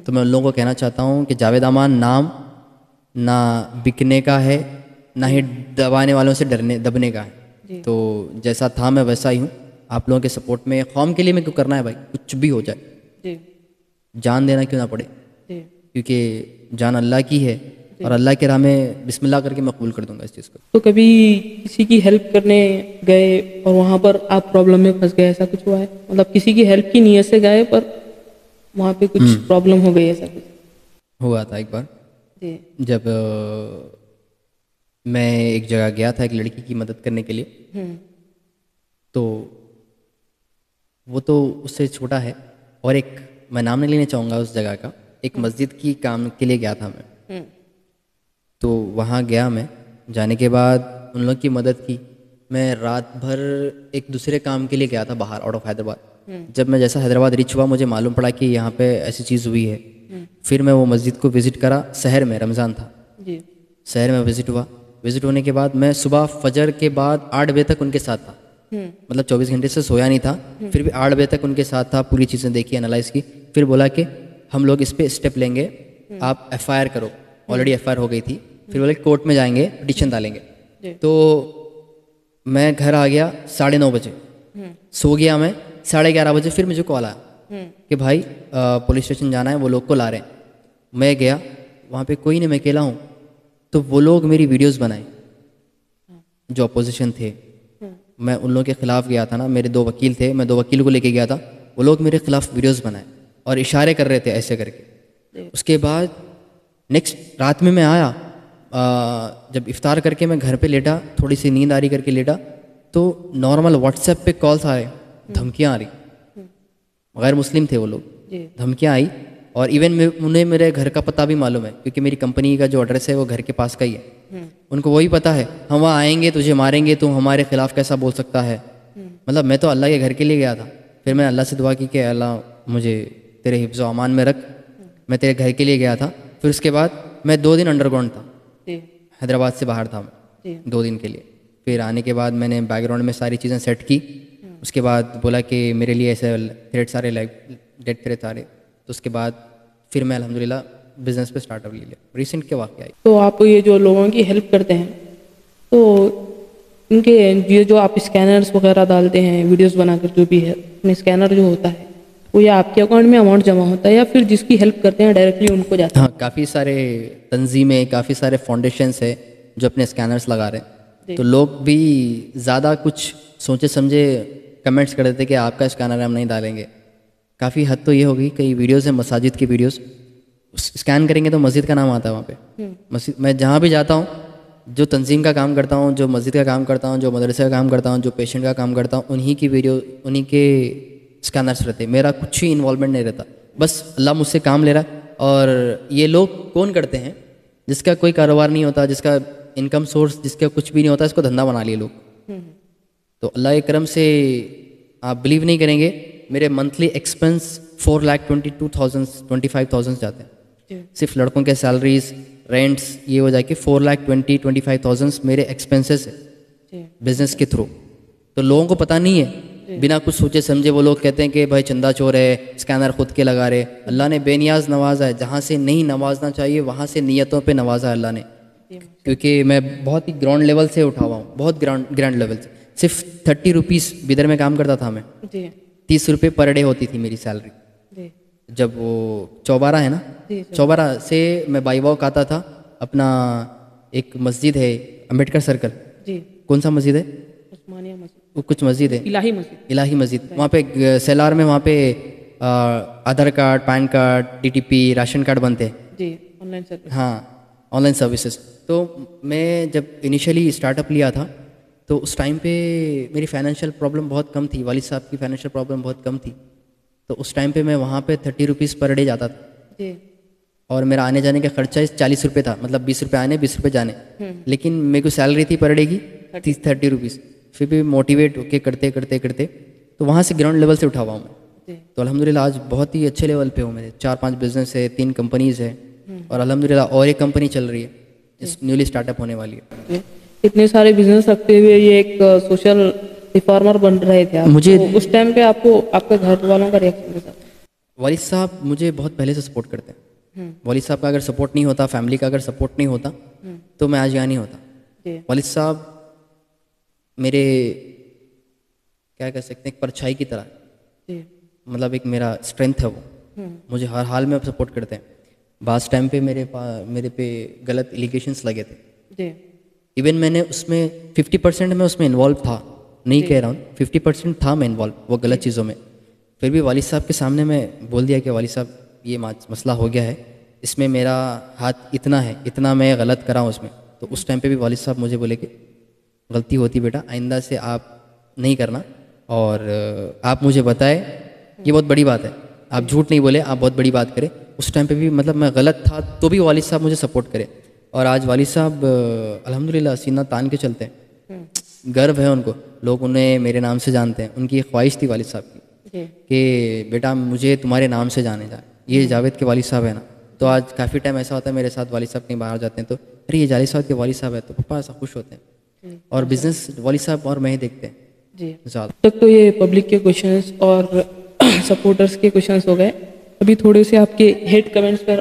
تو میں ان لوگوں کو کہنا چاہتا ہوں کہ جاوید امان نام نہ بکنے کا ہے, نہ ہی دبانے والوں سے دبنے کا ہے. تو جیسا تھا میں ویسا ہی ہوں. آپ لوگوں کے سپورٹ میں, قوم کے لیے میں کیوں کرنا ہے بھائی, کچھ بھی ہو جائے, جان دینا کیوں نہ پڑے, کیونکہ جان اللہ کی ہے, اور اللہ کے راہ میں بسم اللہ کر کے میں قبول کر دوں گا اس چیز کو. تو کبھی کسی کی ہیلپ کرنے گئے اور وہاں پر آپ پرابلم میں پھنس گئے, ایسا کچھ ہوا ہے؟ مطلب کسی کی ہیلپ کی نیت سے گئے پر وہاں پہ کچھ پرابلم ہو گئی, ایسا کچھ ہوا تھا ایک بار. جب میں ایک جگہ گیا تھا ایک لڑکی کی مدد کرنے کے لیے, تو وہ تو اس سے چھوٹا ہے, اور ایک میں نام نہیں لینا چاہوں گا اس جگہ کا, ایک مسجد کی کام کے لیے گیا تھا میں. تو وہاں گیا میں, جانے کے بعد ان لوگوں کی مدد کی. میں رات بھر ایک دوسرے کام کے لیے گیا تھا باہر, آؤٹ آف حیدرآباد. جب میں جیسا حیدرآباد ریچ ہوا, مجھے معلوم پڑا کہ یہاں پہ ایسی چیز ہوئی ہے. پھر میں وہ مسجد کو وزٹ کرا, شہر میں رمضان تھا, شہر میں وزٹ ہوا. وزٹ ہونے کے بعد میں صبح فجر کے بعد 8 بجے تک ان کے ساتھ تھا, مطلب 24 گھنٹے سے سویا نہیں تھا, پھر بھی 8 بجے تک ان کے ساتھ تھا, پوری چیزیں دیکھی, انالائز کی. پھر بولا کہ ہم لوگ اس پہ اسٹیپ لیں گے آپ ایف آئی آر کرو. آلریڈی ایف آئی آر ہو گئی تھی. پھر بولے کورٹ میں جائیں گے, پٹیشن ڈالیں گے. تو میں گھر آ گیا 9:30 بجے, سو گیا میں. 11:30 بجے پھر مجھے کال آیا کہ بھائی پولیس اسٹیشن جانا ہے, وہ لوگ کو لا رہے ہیں. میں گیا, وہاں پہ کوئی نہیں, میں اکیلا ہوں. تو وہ لوگ میری ویڈیوز بنائے جو اپوزیشن تھے. میں ان لوگوں کے خلاف گیا تھا نا, میرے 2 وکیل تھے, میں 2 وکیل کو لے کے گیا تھا. وہ لوگ میرے خلاف ویڈیوز بنائے اور اشارے کر رہے تھے ایسے کر کے. اس کے بعد نیکسٹ رات میں آیا, جب افطار کر کے میں گھر پہ لیٹا, تھوڑی سی نیند آ رہی کر کے لیٹا, تو نارمل واٹس ایپ پہ کالس آ رہے, دھمکیاں آ رہی. غیر مسلم تھے وہ لوگ, دھمکیاں آئی. اور ایون انہیں میرے گھر کا پتہ بھی معلوم ہے, کیونکہ میری کمپنی کا جو ایڈریس ہے وہ گھر کے پاس کا ہی ہے. ان کو وہی پتہ ہے, ہم وہاں آئیں گے تجھے ماریں گے, تو ہمارے خلاف کیسا بول سکتا ہے. مطلب میں تو اللہ کے گھر کے لیے گیا تھا. پھر میں اللہ سے دعا کی کہ اللہ مجھے تیرے حفظ و امان میں رکھ. میں تیرے گھر کے لیے گیا تھا. پھر اس کے بعد میں 2 دن انڈر گراؤنڈ تھا, حیدرآباد سے باہر تھا میں 2 دن کے لیے. پھر آنے کے بعد میں نے بیک گراؤنڈ میں ساری چیزیں سیٹ کی. اس کے بعد بولا کہ میرے لیے ایسے تھریٹ سارے ڈیٹ تھریٹ سارے. تو اس کے بعد پھر میں الحمدللہ بزنس پہ اسٹارٹ اپ لے لیا. ریسنٹ کے واقعہ آئی. تو آپ یہ جو لوگوں کی ہیلپ کرتے ہیں, تو ان کے یہ جو آپ اسکینرس وغیرہ ڈالتے ہیں ویڈیوز بنا کر, جو بھی ہے اپنے اسکینر جو ہوتا ہے, وہ یا آپ کے اکاؤنٹ میں اماؤنٹ جمع ہوتا ہے یا پھر جس کی ہیلپ کرتے ہیں ڈائریکٹلی ان کو جاتا ہے؟ ہاں, کافی سارے تنظیمیں, کافی سارے فاؤنڈیشنس ہیں جو اپنے اسکینرس لگا رہے ہیں. تو لوگ بھی زیادہ کچھ سوچے سمجھے کمنٹس کر دیتے کہ آپ کا اسکینر ہم نہیں ڈالیں گے. کافی حد تو یہ ہوگی, کئی ویڈیوز ہیں مساجد کی ویڈیوز, اسکین کریں گے تو مسجد کا نام آتا ہے وہاں پہ. مسجد میں جہاں بھی جاتا ہوں, جو تنظیم کا کام کرتا ہوں, جو مسجد کا کام کرتا ہوں, جو مدرسے کا کام کرتا ہوں, جو پیشنٹ کا کام کرتا ہوں, انہی کی ویڈیو, انہی کے اسکینرس رہتے. میرا کچھ ہی انوالومنٹ نہیں رہتا. بس اللہ مجھ سے کام لے رہا ہے. اور یہ لوگ کون کرتے ہیں؟ جس کا کوئی کاروبار نہیں ہوتا, جس کا انکم سورس, جس کا کچھ بھی نہیں ہوتا, اس کو دھندا بنا لیے لوگ. تو اللہ کے کرم سے آپ بلیو نہیں کریں گے, میرے منتھلی ایکسپنس 4,22,000 25,000 جاتے ہیں. صرف لڑکوں کے سیلریز, رینٹس, یہ ہو جائے کہ 4,20,25,000 میرے ایکسپنسز ہیں بزنس کے تھرو. تو لوگوں کو پتہ نہیں ہے, بنا کچھ سوچے سمجھے وہ لوگ کہتے ہیں کہ بھائی چندہ چور ہے, اسکینر خود کے لگا رہے. اللہ نے بے نیاز نوازا ہے, جہاں سے نہیں نوازنا چاہیے وہاں سے نیتوں پہ نوازا ہے اللہ نے. کیونکہ میں بہت ہی گراؤنڈ لیول سے اٹھا ہوا ہوں, بہت گرانڈ لیول سے. صرف 30 روپیز بدر میں کام کرتا تھا میں, 30 روپے پر ڈے ہوتی تھی میری سیلری. جب وہ چوبارہ ہے نا, چوبارہ سے میں بائی واک آتا تھا. اپنا ایک مسجد ہے امبیڈکر سرکل, کون سا مسجد ہے؟ وہ کچھ مسجد ہے, الہی مسجد. وہاں پہ سیلار میں, وہاں پہ Aadhaar card, PAN card, D T P, ration card بنتے ہیں. ہاں, آن لائن سروسز. تو میں جب انیشلی اسٹارٹ اپ لیا تھا تو اس ٹائم پہ میری فائنینشیل پرابلم بہت کم تھی, والد صاحب کی فائنینشیل پرابلم بہت کم تھی. تو اس ٹائم پہ میں وہاں پہ 30 روپیز پر ڈے جاتا تھا. اور میرا آنے جانے کا خرچہ 40 روپے تھا, مطلب 20 روپے آنے 20 روپے جانے. لیکن میرے کو سیلری تھی پر ڈے کی 30 روپیز. پھر بھی موٹیویٹ ہو کے کرتے کرتے کرتے تو وہاں سے گراؤنڈ لیول سے اٹھا ہوا ہوں میں. تو الحمدللہ آج بہت ہی اچھے لیول پہ ہوں. میرے 4-5 بزنس ہے, 3 کمپنیز ہے, اور الحمدللہ اور ایک کمپنی چل رہی ہے, نیولی اسٹارٹ اپ ہونے والی ہے. اتنے سارے بزنس رکھتے ہوئے یہ ایک سوشل ریفارمر بن رہے تھے مجھے اس ٹائم پہ. آپ کو آپ کے گھر والوں کا ریئیکشن کیسا؟ والد صاحب مجھے بہت پہلے سے سپورٹ کرتے ہیں. والد صاحب کا اگر سپورٹ نہیں ہوتا, فیملی کا اگر سپورٹ نہیں ہوتا تو میں آج یہاں نہیں ہوتا. والد صاحب میرے کیا کہہ سکتے ہیں, ایک پرچھائی کی طرح, مطلب ایک میرا اسٹرینتھ ہے. وہ مجھے ہر حال میں سپورٹ کرتے ہیں. بعض ٹائم پہ میرے پہ غلط ایلیگیشنس لگے تھے. ایون میں نے اس میں 50% میں اس میں انوالو تھا, نہیں کہہ رہا ہوں, 50% تھا میں انوالو وہ غلط چیزوں میں. پھر بھی والد صاحب کے سامنے میں بول دیا کہ والد صاحب یہ مسئلہ ہو گیا ہے, اس میں میرا ہاتھ اتنا ہے, اتنا میں غلط کراؤں اس میں. تو اس ٹائم پہ بھی والد صاحب مجھے بولے کہ غلطی ہوتی بیٹا, آئندہ سے آپ نہیں کرنا, اور آپ مجھے بتائے, یہ بہت بڑی بات ہے, آپ جھوٹ نہیں بولے, آپ بہت بڑی بات کرے. اس ٹائم پہ بھی مطلب میں غلط تھا تو بھی والد صاحب مجھے سپورٹ کرے. اور آج والد صاحب الحمدللہ سینہ تان کے چلتے ہیں, گرو ہے ان کو, لوگ انہیں میرے نام سے جانتے ہیں. ان کی ایک خواہش تھی والد صاحب کی کہ بیٹا مجھے تمہارے نام سے جانے جائے. یہ جاوید کے والد صاحب ہیں نا, تو آج کافی ٹائم ایسا ہوتا ہے میرے ساتھ, والد صاحب کہیں باہر جاتے ہیں تو ارے یہ جاوید صاحب کے والد صاحب ہے, تو پپا ایسا خوش ہوتے ہیں. اور بزنس والد صاحب اور میں ہی دیکھتے ہیں زیادہ. تک تو یہ پبلک کے کوشچنس اور سپورٹرس کے کوشچنس ہو گئے. ابھی تھوڑے سے آپ کے ہیٹ کمنٹس پر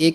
1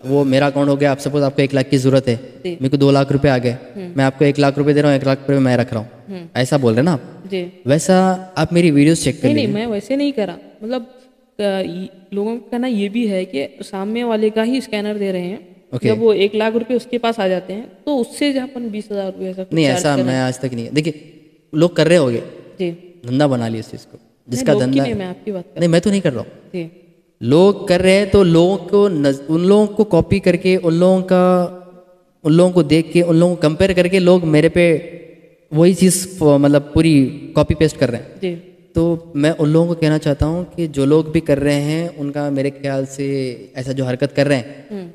وہ میرا اکاؤنٹ ہو گیا, آپ سپوز آپ کو 1 لاکھ کی ضرورت ہے, جی. میرے کو 2 لاکھ روپے آ گئے, میں آپ کو 1 لاکھ روپے دے رہا ہوں, 1 لاکھ روپے میں رکھ رہا ہوں, ایسا بول رہے ہیں نا آپ. جی ویسا آپ میری ویڈیوز چیک کر نہیں لیجیے. میں ویسے نہیں کرا, مطلب لوگوں کا کہنا یہ بھی ہے کہ سامنے والے کا ہی اسکینر دے رہے ہیں, جب وہ 1 لاکھ روپے اس کے پاس آ جاتے ہیں تو اس سے جہاں 20,000 روپے ایسا کچھ نہیں, چارج ایسا کر رہے میں ہیں. آج تک نہیں. دیکھیے لوگ کر رہے ہوگے, جی دھندا بنا لیا اس چیز کو, جس نہیں کا لوگ کی دھندا. نہیں, میں آپ کی بات کر نہیں, میں تو نہیں کر رہا ہوں. جی لوگ کر رہے ہیں تو لوگوں کو ان لوگوں کو کاپی کر کے, ان لوگوں کو دیکھ کے, ان لوگوں کو کمپیئر کر کے لوگ میرے پہ وہی چیز مطلب پوری کاپی پیسٹ کر رہے ہیں. جی تو میں ان لوگوں کو کہنا چاہتا ہوں کہ جو لوگ بھی کر رہے ہیں ان کا میرے خیال سے ایسا جو حرکت کر رہے ہیں,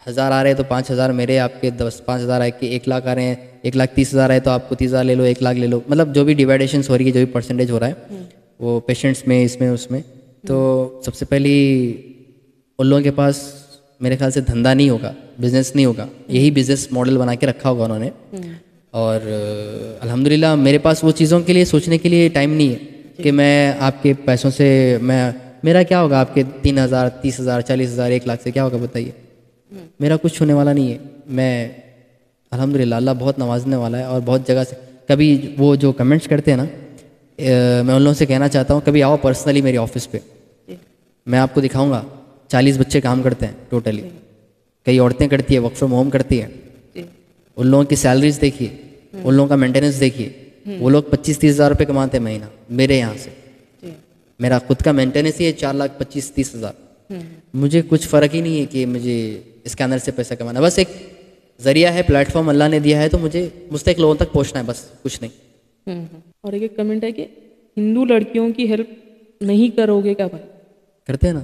1000 آ رہے ہیں تو 5000 میرے, آپ کے 5,000 آئے کہ 1 لاکھ آ رہے ہیں, 1,30,000 آئے تو آپ کو 30,000 لے لو, 1 لاکھ لے لو, مطلب جو بھی ڈیوائڈیشنس ہو رہی ہے, جو بھی پرسنٹیج ہو رہا ہے وہ پیشنٹس میں, اس میں, اس میں. تو سب سے پہلی ان لوگوں کے پاس میرے خیال سے دھندا نہیں ہوگا, بزنس نہیں ہوگا, یہی بزنس ماڈل بنا کے رکھا ہوگا انہوں نے. اور الحمدللہ میرے پاس وہ چیزوں کے لیے سوچنے کے لیے ٹائم نہیں ہے کہ میں آپ کے پیسوں سے میرا کیا ہوگا, آپ کے 3,000 30,000 40,000 1 لاکھ سے کیا ہوگا بتائیے. میرا کچھ ہونے والا نہیں ہے. میں الحمدللہ اللہ بہت نوازنے والا ہے, اور بہت جگہ سے کبھی وہ جو کمنٹس کرتے ہیں نا, میں ان لوگوں سے کہنا چاہتا ہوں کبھی آؤ پرسنلی میری آفس پہ, میں آپ کو دکھاؤں گا. 40 بچے کام کرتے ہیں ٹوٹلی, کئی عورتیں کرتی ہے, ورک فرام ہوم کرتی ہے. ان لوگوں کی سیلریز دیکھیے, ان لوگوں کا مینٹیننس دیکھیے. وہ لوگ 25-30 ہزار روپے کماتے ہیں مہینہ میرے یہاں سے. میرا خود کا مینٹیننس ہی ہے 4,25,30,000. مجھے کچھ فرق ہی نہیں ہے کہ مجھے اس کے اندر سے پیسہ کمانا, بس ایک ذریعہ ہے, پلیٹ فارم اللہ نے دیا ہے, تو مجھے مستحق لوگوں تک پہنچنا ہے, بس کچھ نہیں. اور ایک کمنٹ ہے کہ ہندو لڑکیوں کی ہیلپ نہیں کرو گے کیا بھائی؟ کرتے ہیں نا.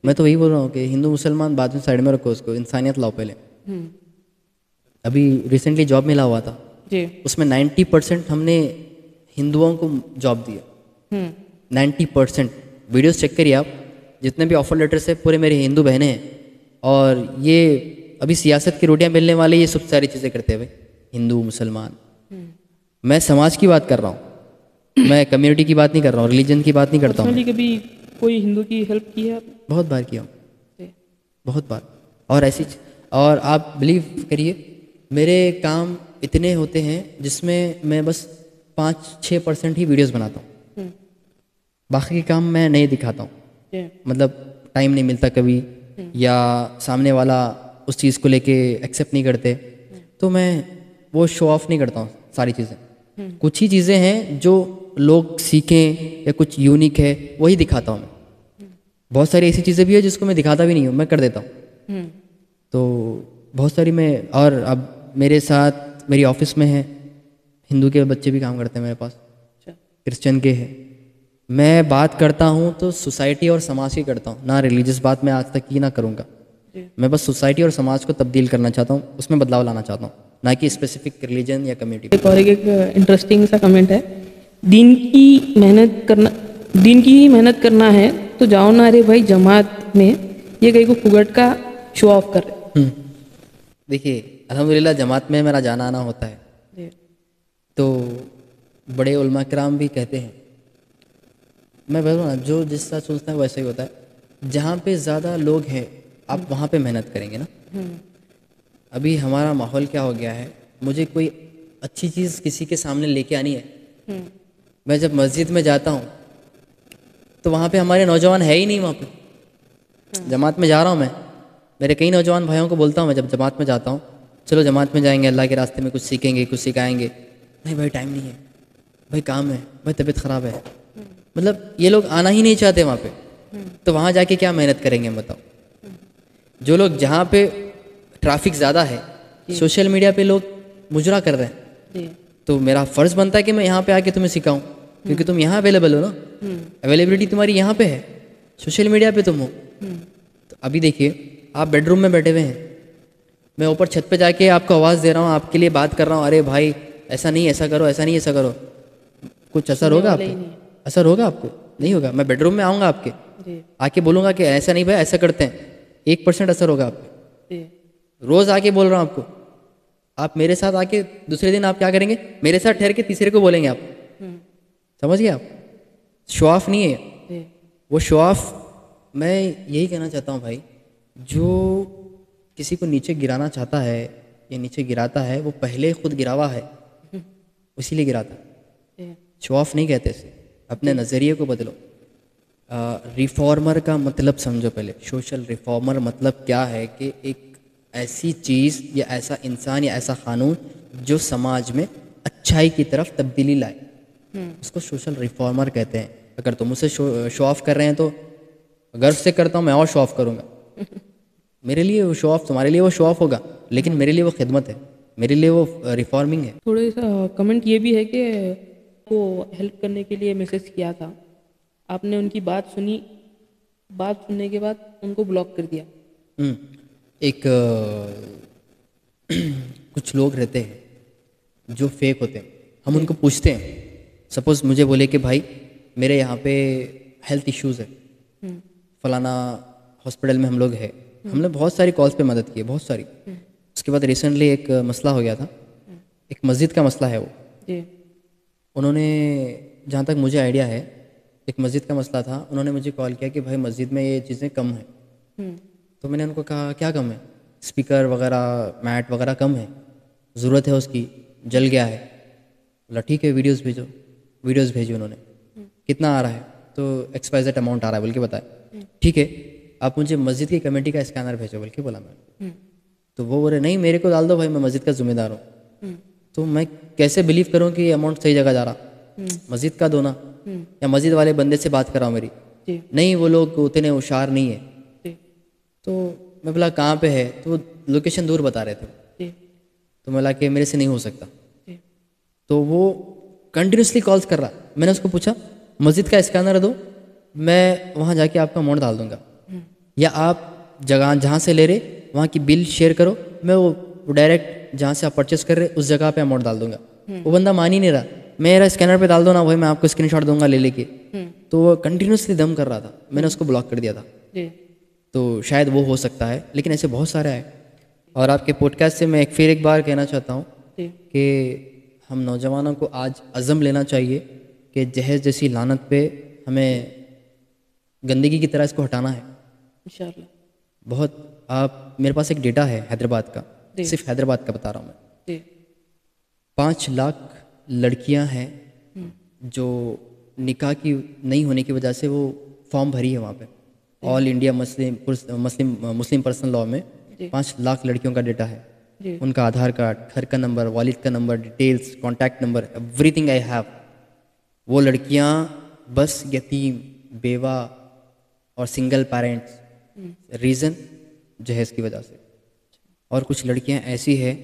میں تو وہی بول رہا ہوں کہ ہندو مسلمان بعد میں سائڈ میں رکھو, اس کو انسانیت لاؤ پہلے. ابھی ریسنٹلی جاب ملا ہوا تھا, جی اس میں 90% ہم نے ہندوؤں کو جاب دیا. 90% ویڈیوز چیک کریے آپ, جتنے بھی آفر لیٹرس ہیں پورے میرے ہندو بہنیں ہیں. اور یہ ابھی سیاست کی روٹیاں ملنے والے, یہ سب ساری چیزیں کرتے ہیں بھائی, ہندو مسلمان. میں سماج کی بات کر رہا ہوں, میں کمیونٹی کی بات نہیں کر رہا ہوں, ریلیجن کی بات نہیں کرتا ہوں. کبھی کوئی ہندو کی ہیلپ کی ہے آپ نے؟ بہت بار کیا ہوں, بہت بار. اور ایسی اور آپ بلیو کریے میرے کام اتنے ہوتے ہیں جس میں بس 5-6% ہی ویڈیوز بناتا ہوں, باقی کے کام میں نہیں دکھاتا ہوں. مطلب ٹائم نہیں ملتا کبھی, یا سامنے والا اس چیز کو لے کے ایکسیپٹ نہیں کرتے, تو میں وہ شو آف نہیں کرتا ہوں ساری چیزیں. کچھ ہی چیزیں ہیں جو لوگ سیکھیں یا کچھ یونیک ہے وہی دکھاتا ہوں میں. بہت ساری ایسی چیزیں بھی ہیں جس کو میں دکھاتا بھی نہیں ہوں, میں کر دیتا ہوں. تو بہت ساری میں, اور اب میرے ساتھ میری آفس میں ہے ہندو کے بچے بھی کام کرتے ہیں میرے پاس, کرسچن کے ہیں. میں بات کرتا ہوں تو سوسائٹی اور سماج کی کرتا ہوں, نہ ریلیجس بات میں آج تک کی نہ کروں گا. میں بس سوسائٹی اور سماج کو تبدیل کرنا چاہتا ہوں, اس میں بدلاؤ لانا چاہتا ہوں, نہ کہ اسپیسیفک ریلیجن یا کمیونٹی. ایک اور ایک انٹرسٹنگ سا کمنٹ ہے, دین کی ہی محنت کرنا ہے تو جاؤ نہ رے بھائی جماعت میں, یہ کہیں کو پھگٹ کا شو آف کر رہے. دیکھیے الحمدللہ جماعت میں میرا جانا آنا ہوتا ہے, تو بڑے علماء کرام بھی کہتے ہیں, میں بولوں نا جو جس طرح سوچتا ہے ویسا ہی ہوتا ہے. جہاں پہ زیادہ لوگ ہیں آپ وہاں پہ محنت کریں گے نا. ابھی ہمارا ماحول کیا ہو گیا ہے, مجھے کوئی اچھی چیز کسی کے سامنے لے کے آنی ہے, میں جب مسجد میں جاتا ہوں تو وہاں پہ ہمارے نوجوان ہے ہی نہیں وہاں پہ. جماعت میں جا رہا ہوں میں, میرے کئی نوجوان بھائیوں کو بولتا ہوں میں جب جماعت میں جاتا ہوں, چلو جماعت میں جائیں گے, اللہ کے راستے میں کچھ سیکھیں گے, کچھ سکھائیں گے. نہیں بھائی ٹائم نہیں ہے, بھائی کام ہے, بھائی طبیعت خراب ہے. مطلب یہ لوگ آنا ہی نہیں چاہتے وہاں پہ, تو وہاں جا کے کیا محنت کریں گے بتاؤ. جو لوگ جہاں پہ ٹرافک زیادہ ہے, سوشل میڈیا پہ لوگ مجرا کر رہے ہیں, تو میرا فرض بنتا ہے کہ میں یہاں پہ آ کے تمہیں سکھاؤں, کیونکہ تم یہاں اویلیبل ہو نا, اویلیبلٹی تمہاری یہاں پہ ہے, سوشل میڈیا پہ تم ہو. تو ابھی دیکھیے آپ بیڈ روم میں بیٹھے ہوئے ہیں, میں اوپر چھت پہ جا کے آپ کو آواز دے رہا ہوں, آپ کے لیے بات کر رہا ہوں, ارے بھائی ایسا نہیں, ایسا کرو, ایسا نہیں, ایسا کرو. کچھ اثر ہوگا آپ کو؟ اثر ہوگا آپ کو؟ نہیں ہوگا. میں بیڈ روم میں آؤں گا آپ کے, آ کے بولوں گا کہ ایسا نہیں بھائی ایسا کرتے ہیں, 1% اثر ہوگا آپ پہ. روز آ کے بول رہا ہوں آپ کو, آپ میرے ساتھ آ کے دوسرے دن آپ کیا کریں گے, میرے ساتھ ٹھہر کے تیسرے کو بولیں گے آپ. سمجھ گئے آپ؟ شو آف نہیں ہے وہ, شو آف میں یہی کہنا چاہتا ہوں بھائی, جو کسی کو نیچے گرانا چاہتا ہے یا نیچے گراتا ہے وہ پہلے خود گرا ہوا ہے، اسی لیے گراتا ہے. شو آف نہیں کہتے اسے، اپنے نظریے کو بدلو. ریفارمر کا مطلب سمجھو پہلے. سوشل ریفارمر مطلب کیا ہے کہ ایک ایسی چیز یا ایسا انسان یا ایسا قانون جو سماج میں اچھائی کی طرف تبدیلی لائے، اس کو سوشل ریفارمر کہتے ہیں. اگر تم اسے شو آف کر رہے ہیں تو گرو سے کرتا ہوں، میں اور شو آف کروں گا. میرے لیے وہ شو آف، تمہارے لیے وہ شو آف ہوگا، لیکن میرے لیے وہ خدمت ہے، میرے لیے وہ ریفارمنگ ہے. تھوڑے سا کمنٹ یہ بھی ہے کہ کو ہیلپ کرنے کے لیے میسج کیا تھا، آپ نے ان کی بات سنی، بات سننے کے بعد ان کو بلاک کر دیا. ایک کچھ لوگ رہتے ہیں جو فیک ہوتے ہیں، ہم ان کو پوچھتے ہیں. سپوز مجھے بولے کہ بھائی میرے یہاں پہ ہیلتھ ایشوز ہے، فلانا ہاسپٹل میں ہم لوگ ہے. ہم نے بہت ساری کالس پہ مدد کی ہے، بہت ساری. اس کے بعد ریسنٹلی ایک مسئلہ ہو گیا تھا، ایک مسجد کا مسئلہ ہے وہ. انہوں نے، جہاں تک مجھے آئیڈیا ہے، ایک مسجد کا مسئلہ تھا. انہوں نے مجھے کال کیا کہ بھائی مسجد میں یہ چیزیں کم ہیں. تو میں نے ان کو کہا کیا کم ہے؟ اسپیکر وغیرہ، میٹ وغیرہ کم ہے، ضرورت ہے اس کی، جل گیا ہے. بولا ٹھیک ہے ویڈیوز بھیجو. ویڈیوز بھیجی انہوں نے. کتنا آ رہا ہے؟ تو XYZ اماؤنٹ آ رہا ہے بول کے بتایا. ٹھیک ہے آپ مجھے مسجد کی کمیٹی کا اسکینر بھیجو بول کے بولا میں. تو وہ بولے نہیں میرے کو ڈال دو بھائی، میں مسجد کا ذمہ دار ہوں. تو میں کیسے بلیو کروں کہ یہ اماؤنٹ صحیح جگہ جا رہا؟ مسجد کا دو نا، یا مسجد والے بندے سے بات کراؤ میری. نہیں وہ لوگ اتنے ہوشیار نہیں ہیں. تو میں بولا کہاں پہ ہے؟ تو لوکیشن دور بتا رہے تھے. تو میں بولا کہ میرے سے نہیں ہو سکتا. تو وہ کنٹینیوسلی کالز کر رہا. میں نے اس کو پوچھا مسجد کا اسکینر دو، میں وہاں جا کے آپ کا اماؤنٹ ڈال دوں گا، یا آپ جگہ جہاں سے لے رہے وہاں کی بل شیئر کرو، میں وہ ڈائریکٹ جہاں سے آپ پرچیز کر رہے اس جگہ پہ اماؤنٹ ڈال دوں گا. وہ بندہ مان ہی نہیں رہا. میرا اسکینر پہ ڈال دو نا بھائی، میں آپ کو اسکرین شاٹ دوں گا لے کے. تو وہ کنٹینیوسلی دم کر رہا تھا. میں نے اس کو بلاک کر دیا تھا. تو شاید وہ ہو سکتا ہے، لیکن ایسے بہت سارے ہیں. اور آپ کے پوڈ کاسٹ سے میں پھر ایک بار کہنا چاہتا ہوں کہ ہم نوجوانوں کو آج عزم لینا چاہیے کہ جہیز جیسی لعنت پہ ہمیں گندگی کی طرح اس کو ہٹانا ہے انشاءاللہ. بہت. آپ میرے پاس ایک ڈیٹا ہے حیدرآباد کا، صرف حیدرآباد کا بتا رہا ہوں میں. 5 لاکھ لڑکیاں ہیں جو نکاح کی نہیں ہونے کی وجہ سے وہ فارم بھری ہے وہاں پہ. آل انڈیا مسلم پرسنل لاء میں 5 لاکھ لڑکیوں کا ڈیٹا ہے. ان کا آدھار کارڈ، گھر کا نمبر، والد کا number, details, contact number, every thing I have. وہ لڑکیاں بس یتیم، بیوہ اور سنگل پیرنٹس. ریزن جہیز کی وجہ سے. اور کچھ لڑکیاں ایسی ہیں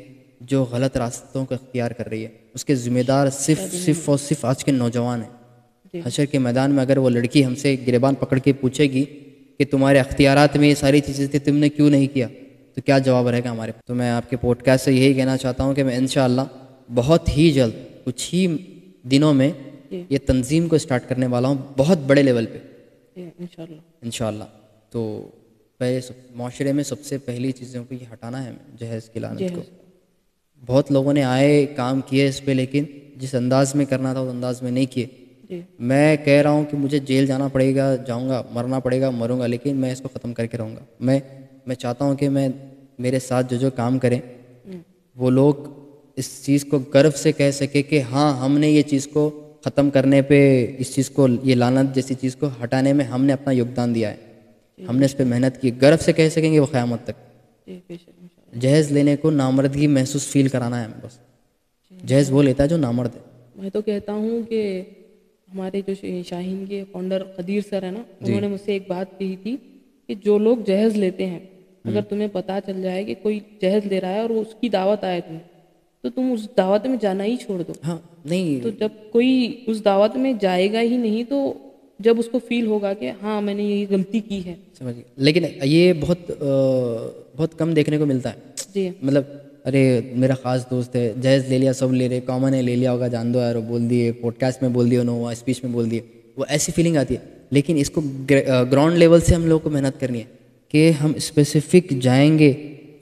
جو غلط راستوں کو اختیار کر رہی ہے. اس کے ذمہ دار صرف اور صرف آج کے نوجوان ہیں. حشر کے میدان میں اگر وہ لڑکی ہم سے گریبان پکڑ کے پوچھے گی کہ تمہارے اختیارات میں یہ ساری چیزیں تھیں، تم نے کیوں نہیں کیا، تو کیا جواب رہے گا ہمارے؟ تو میں آپ کے پوڈ کاسٹ سے یہی کہنا چاہتا ہوں کہ میں انشاءاللہ بہت ہی جلد، کچھ ہی دنوں میں یہ تنظیم کو اسٹارٹ کرنے والا ہوں، بہت بڑے لیول پہ انشاءاللہ. تو پہلے معاشرے میں سب سے پہلی چیزوں کو یہ ہٹانا ہے ہمیں، جہیز کی لعنت کو. بہت لوگوں نے آئے کام کیے اس پہ، لیکن جس انداز میں کرنا تھا اس انداز میں نہیں کیے. میں کہہ رہا ہوں کہ مجھے جیل جانا پڑے گا، جاؤں گا، مرنا پڑے گا، مروں گا، لیکن میں اس کو ختم کر کے رہوں گا. میں چاہتا ہوں کہ میرے ساتھ جو کام کریں وہ لوگ اس چیز کو گرو سے کہہ سکے کہ ہاں ہم نے یہ چیز کو ختم کرنے پہ، اس چیز کو، یہ لعنت جیسی چیز کو ہٹانے میں ہم نے اپنا یوگدان دیا ہے، ہم نے اس پہ محنت کی. گرو سے کہہ سکیں گے وہ قیامت تک. جہیز لینے کو نامردگی محسوس فیل کرانا ہے ہمیں بس. جہیز وہ لیتا ہے جو نامرد ہے. میں تو کہتا ہوں کہ ہمارے جو شاہین کے فاؤنڈر قدیر سر ہیں نا، انہوں نے مجھ سے ایک بات کہی تھی کہ جو لوگ جہیز لیتے ہیں، اگر تمہیں پتہ چل جائے کہ کوئی جہیز لے رہا ہے اور اس کی دعوت آئے تمہیں، تو تم اس دعوت میں جانا ہی چھوڑ دو. ہاں نہیں، تو جب کوئی اس دعوت میں جائے گا ہی نہیں، تو جب اس کو فیل ہوگا کہ ہاں میں نے یہ غلطی کی ہے. سمجھ گئے. لیکن یہ بہت کم دیکھنے کو ملتا ہے. مطلب ارے میرا خاص دوست ہے، جہیز لے لیا، سب لے رہے، کامن ہے، لے لیا ہوگا، جان دو یار، بول دیے پوڈ کاسٹ میں، بول دیے انہوں، اسپیچ میں بول دیے، وہ ایسی فیلنگ آتی ہے. لیکن اس کو گراؤنڈ لیول سے ہم لوگوں کو محنت کرنی ہے کہ ہم اسپیسیفک جائیں گے.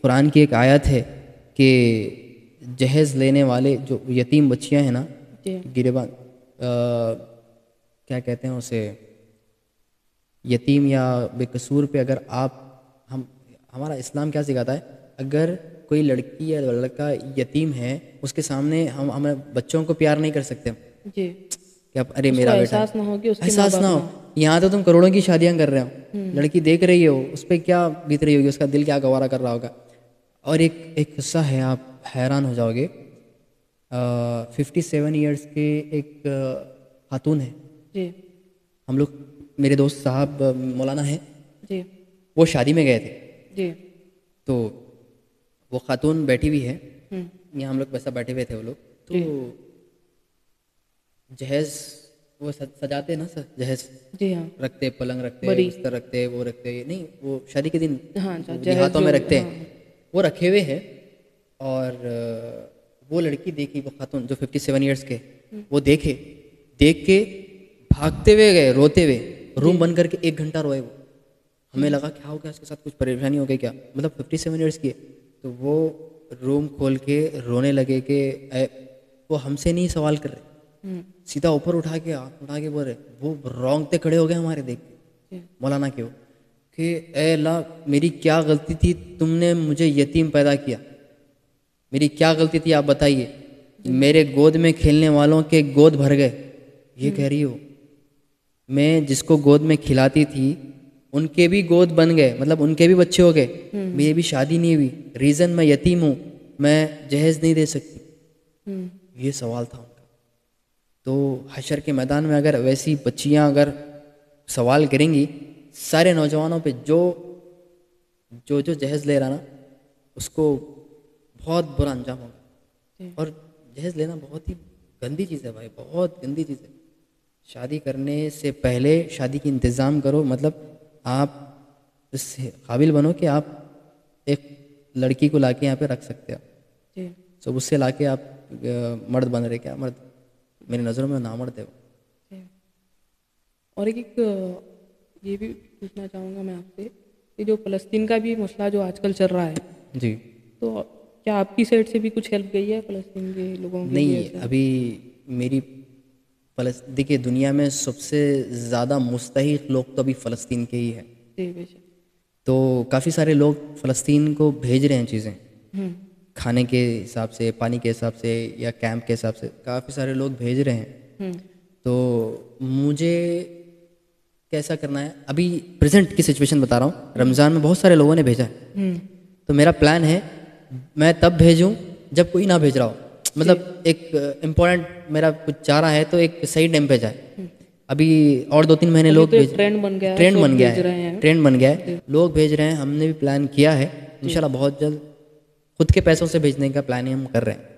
قرآن کی ایک آیت ہے کہ جہیز لینے والے جو یتیم بچیاں ہیں نا، گریبان، کیا کہتے ہیں اسے، یتیم یا بے قصور پہ اگر ہمارا اسلام کیا سکھاتا ہے اگر کوئی لڑکی یا لڑکا یتیم ہے اس کے سامنے ہم بچوں کو پیار نہیں کر سکتے جی کہ اب ارے میرا بیٹا احساس نہ ہو کہ اس کے احساس نہ ہو. یہاں تو تم کروڑوں کی شادیاں کر رہے ہو, لڑکی دیکھ رہی ہو, اس پہ کیا بیت رہی ہوگی, اس کا دل کیا گوارا کر رہا ہوگا. اور ایک قصہ ہے, آپ حیران ہو جاؤ گے. 57 ایئرس کے ایک خاتون ہے, جی ہم لوگ, میرے دوست صاحب مولانا ہیں, جی وہ شادی میں گئے تھے. جی تو وہ خاتون بیٹھی ہوئی ہے, یہاں ہم لوگ ویسا بیٹھے ہوئے تھے. وہ لوگ تو جہیز وہ سجاتے نا, جہیز جی ہاں رکھتے, پلنگ رکھتے, بستر رکھتے, وہ رکھتے نہیں, وہ شادی کے دن ہاتھوں میں رکھتے ہیں, وہ رکھے ہوئے ہیں. اور وہ لڑکی دیکھی, وہ خاتون جو 57 ایئرس کے, وہ دیکھ کے بھاگتے ہوئے گئے, روتے ہوئے, روم بند کر کے 1 گھنٹہ روئے. وہ ہمیں لگا کیا ہو گیا, اس کے ساتھ کچھ پریشانی ہو گئی کیا, مطلب 57 ایئرس کی ہے. تو وہ روم کھول کے رونے لگے کہ وہ ہم سے نہیں سوال کر رہے, سیدھا اوپر اٹھا کے ہاتھ اٹھا کے بول رہے. وہ رونگتے کھڑے ہو گئے ہمارے دیکھ کے, مولانا کے, کہ اے اللہ میری کیا غلطی تھی, تم نے مجھے یتیم پیدا کیا, میری کیا غلطی تھی آپ بتائیے, میرے گود میں کھیلنے والوں کے گود بھر گئے. یہ کہہ رہی ہو, میں جس کو گود میں کھلاتی تھی ان کے بھی گود بن گئے, مطلب ان کے بھی بچے ہو گئے, میری بھی شادی نہیں ہوئی, ریزن میں یتیم ہوں, میں جہیز نہیں دے سکتی. یہ سوال تھا ان کا. تو حشر کے میدان میں اگر ویسی بچیاں اگر سوال کریں گی, سارے نوجوانوں پہ جو جہیز لے رہا نا, اس کو بہت برا انجام ہوگا. اور جہیز لینا بہت ہی گندی چیز ہے بھائی, بہت گندی چیز ہے. شادی کرنے سے پہلے شادی کی انتظام کرو, مطلب آپ اس سے قابل بنو کہ آپ ایک لڑکی کو لا کے یہاں پہ رکھ سکتے ہو. سب اس سے لا کے آپ مرد بن رہے, کیا مرد, میری نظروں میں نامرد ہے وہ. اور ایک یہ بھی پوچھنا چاہوں گا میں آپ سے کہ جو فلسطین کا بھی مسئلہ جو آج کل چل رہا ہے, جی, تو کیا آپ کی سائڈ سے بھی کچھ ہیلپ گئی ہے فلسطین کے لوگوں کی؟ نہیں, ابھی میری دیکھیے دنیا میں سب سے زیادہ مستحق لوگ تو ابھی فلسطین کے ہی ہیں. تو کافی سارے لوگ فلسطین کو بھیج رہے ہیں چیزیں, کھانے کے حساب سے, پانی کے حساب سے, یا کیمپ کے حساب سے, کافی سارے لوگ بھیج رہے ہیں. تو مجھے کیسا کرنا ہے, ابھی پریزنٹ کی سچویشن بتا رہا ہوں. رمضان میں بہت سارے لوگوں نے بھیجا ہے, تو میرا پلان ہے میں تب بھیجوں جب کوئی نہ بھیج رہا ہو, مطلب ایک امپورٹنٹ میرا کچھ چاہ رہا ہے تو ایک صحیح ٹائم پہ جائے. ابھی اور 2-3 مہینے لوگ ٹرینڈ بن گیا ہے, لوگ بھیج رہے ہیں. ہم نے بھی پلان کیا ہے, انشاءاللہ بہت جلد خود کے پیسوں سے بھیجنے کا پلان ہم کر رہے ہیں.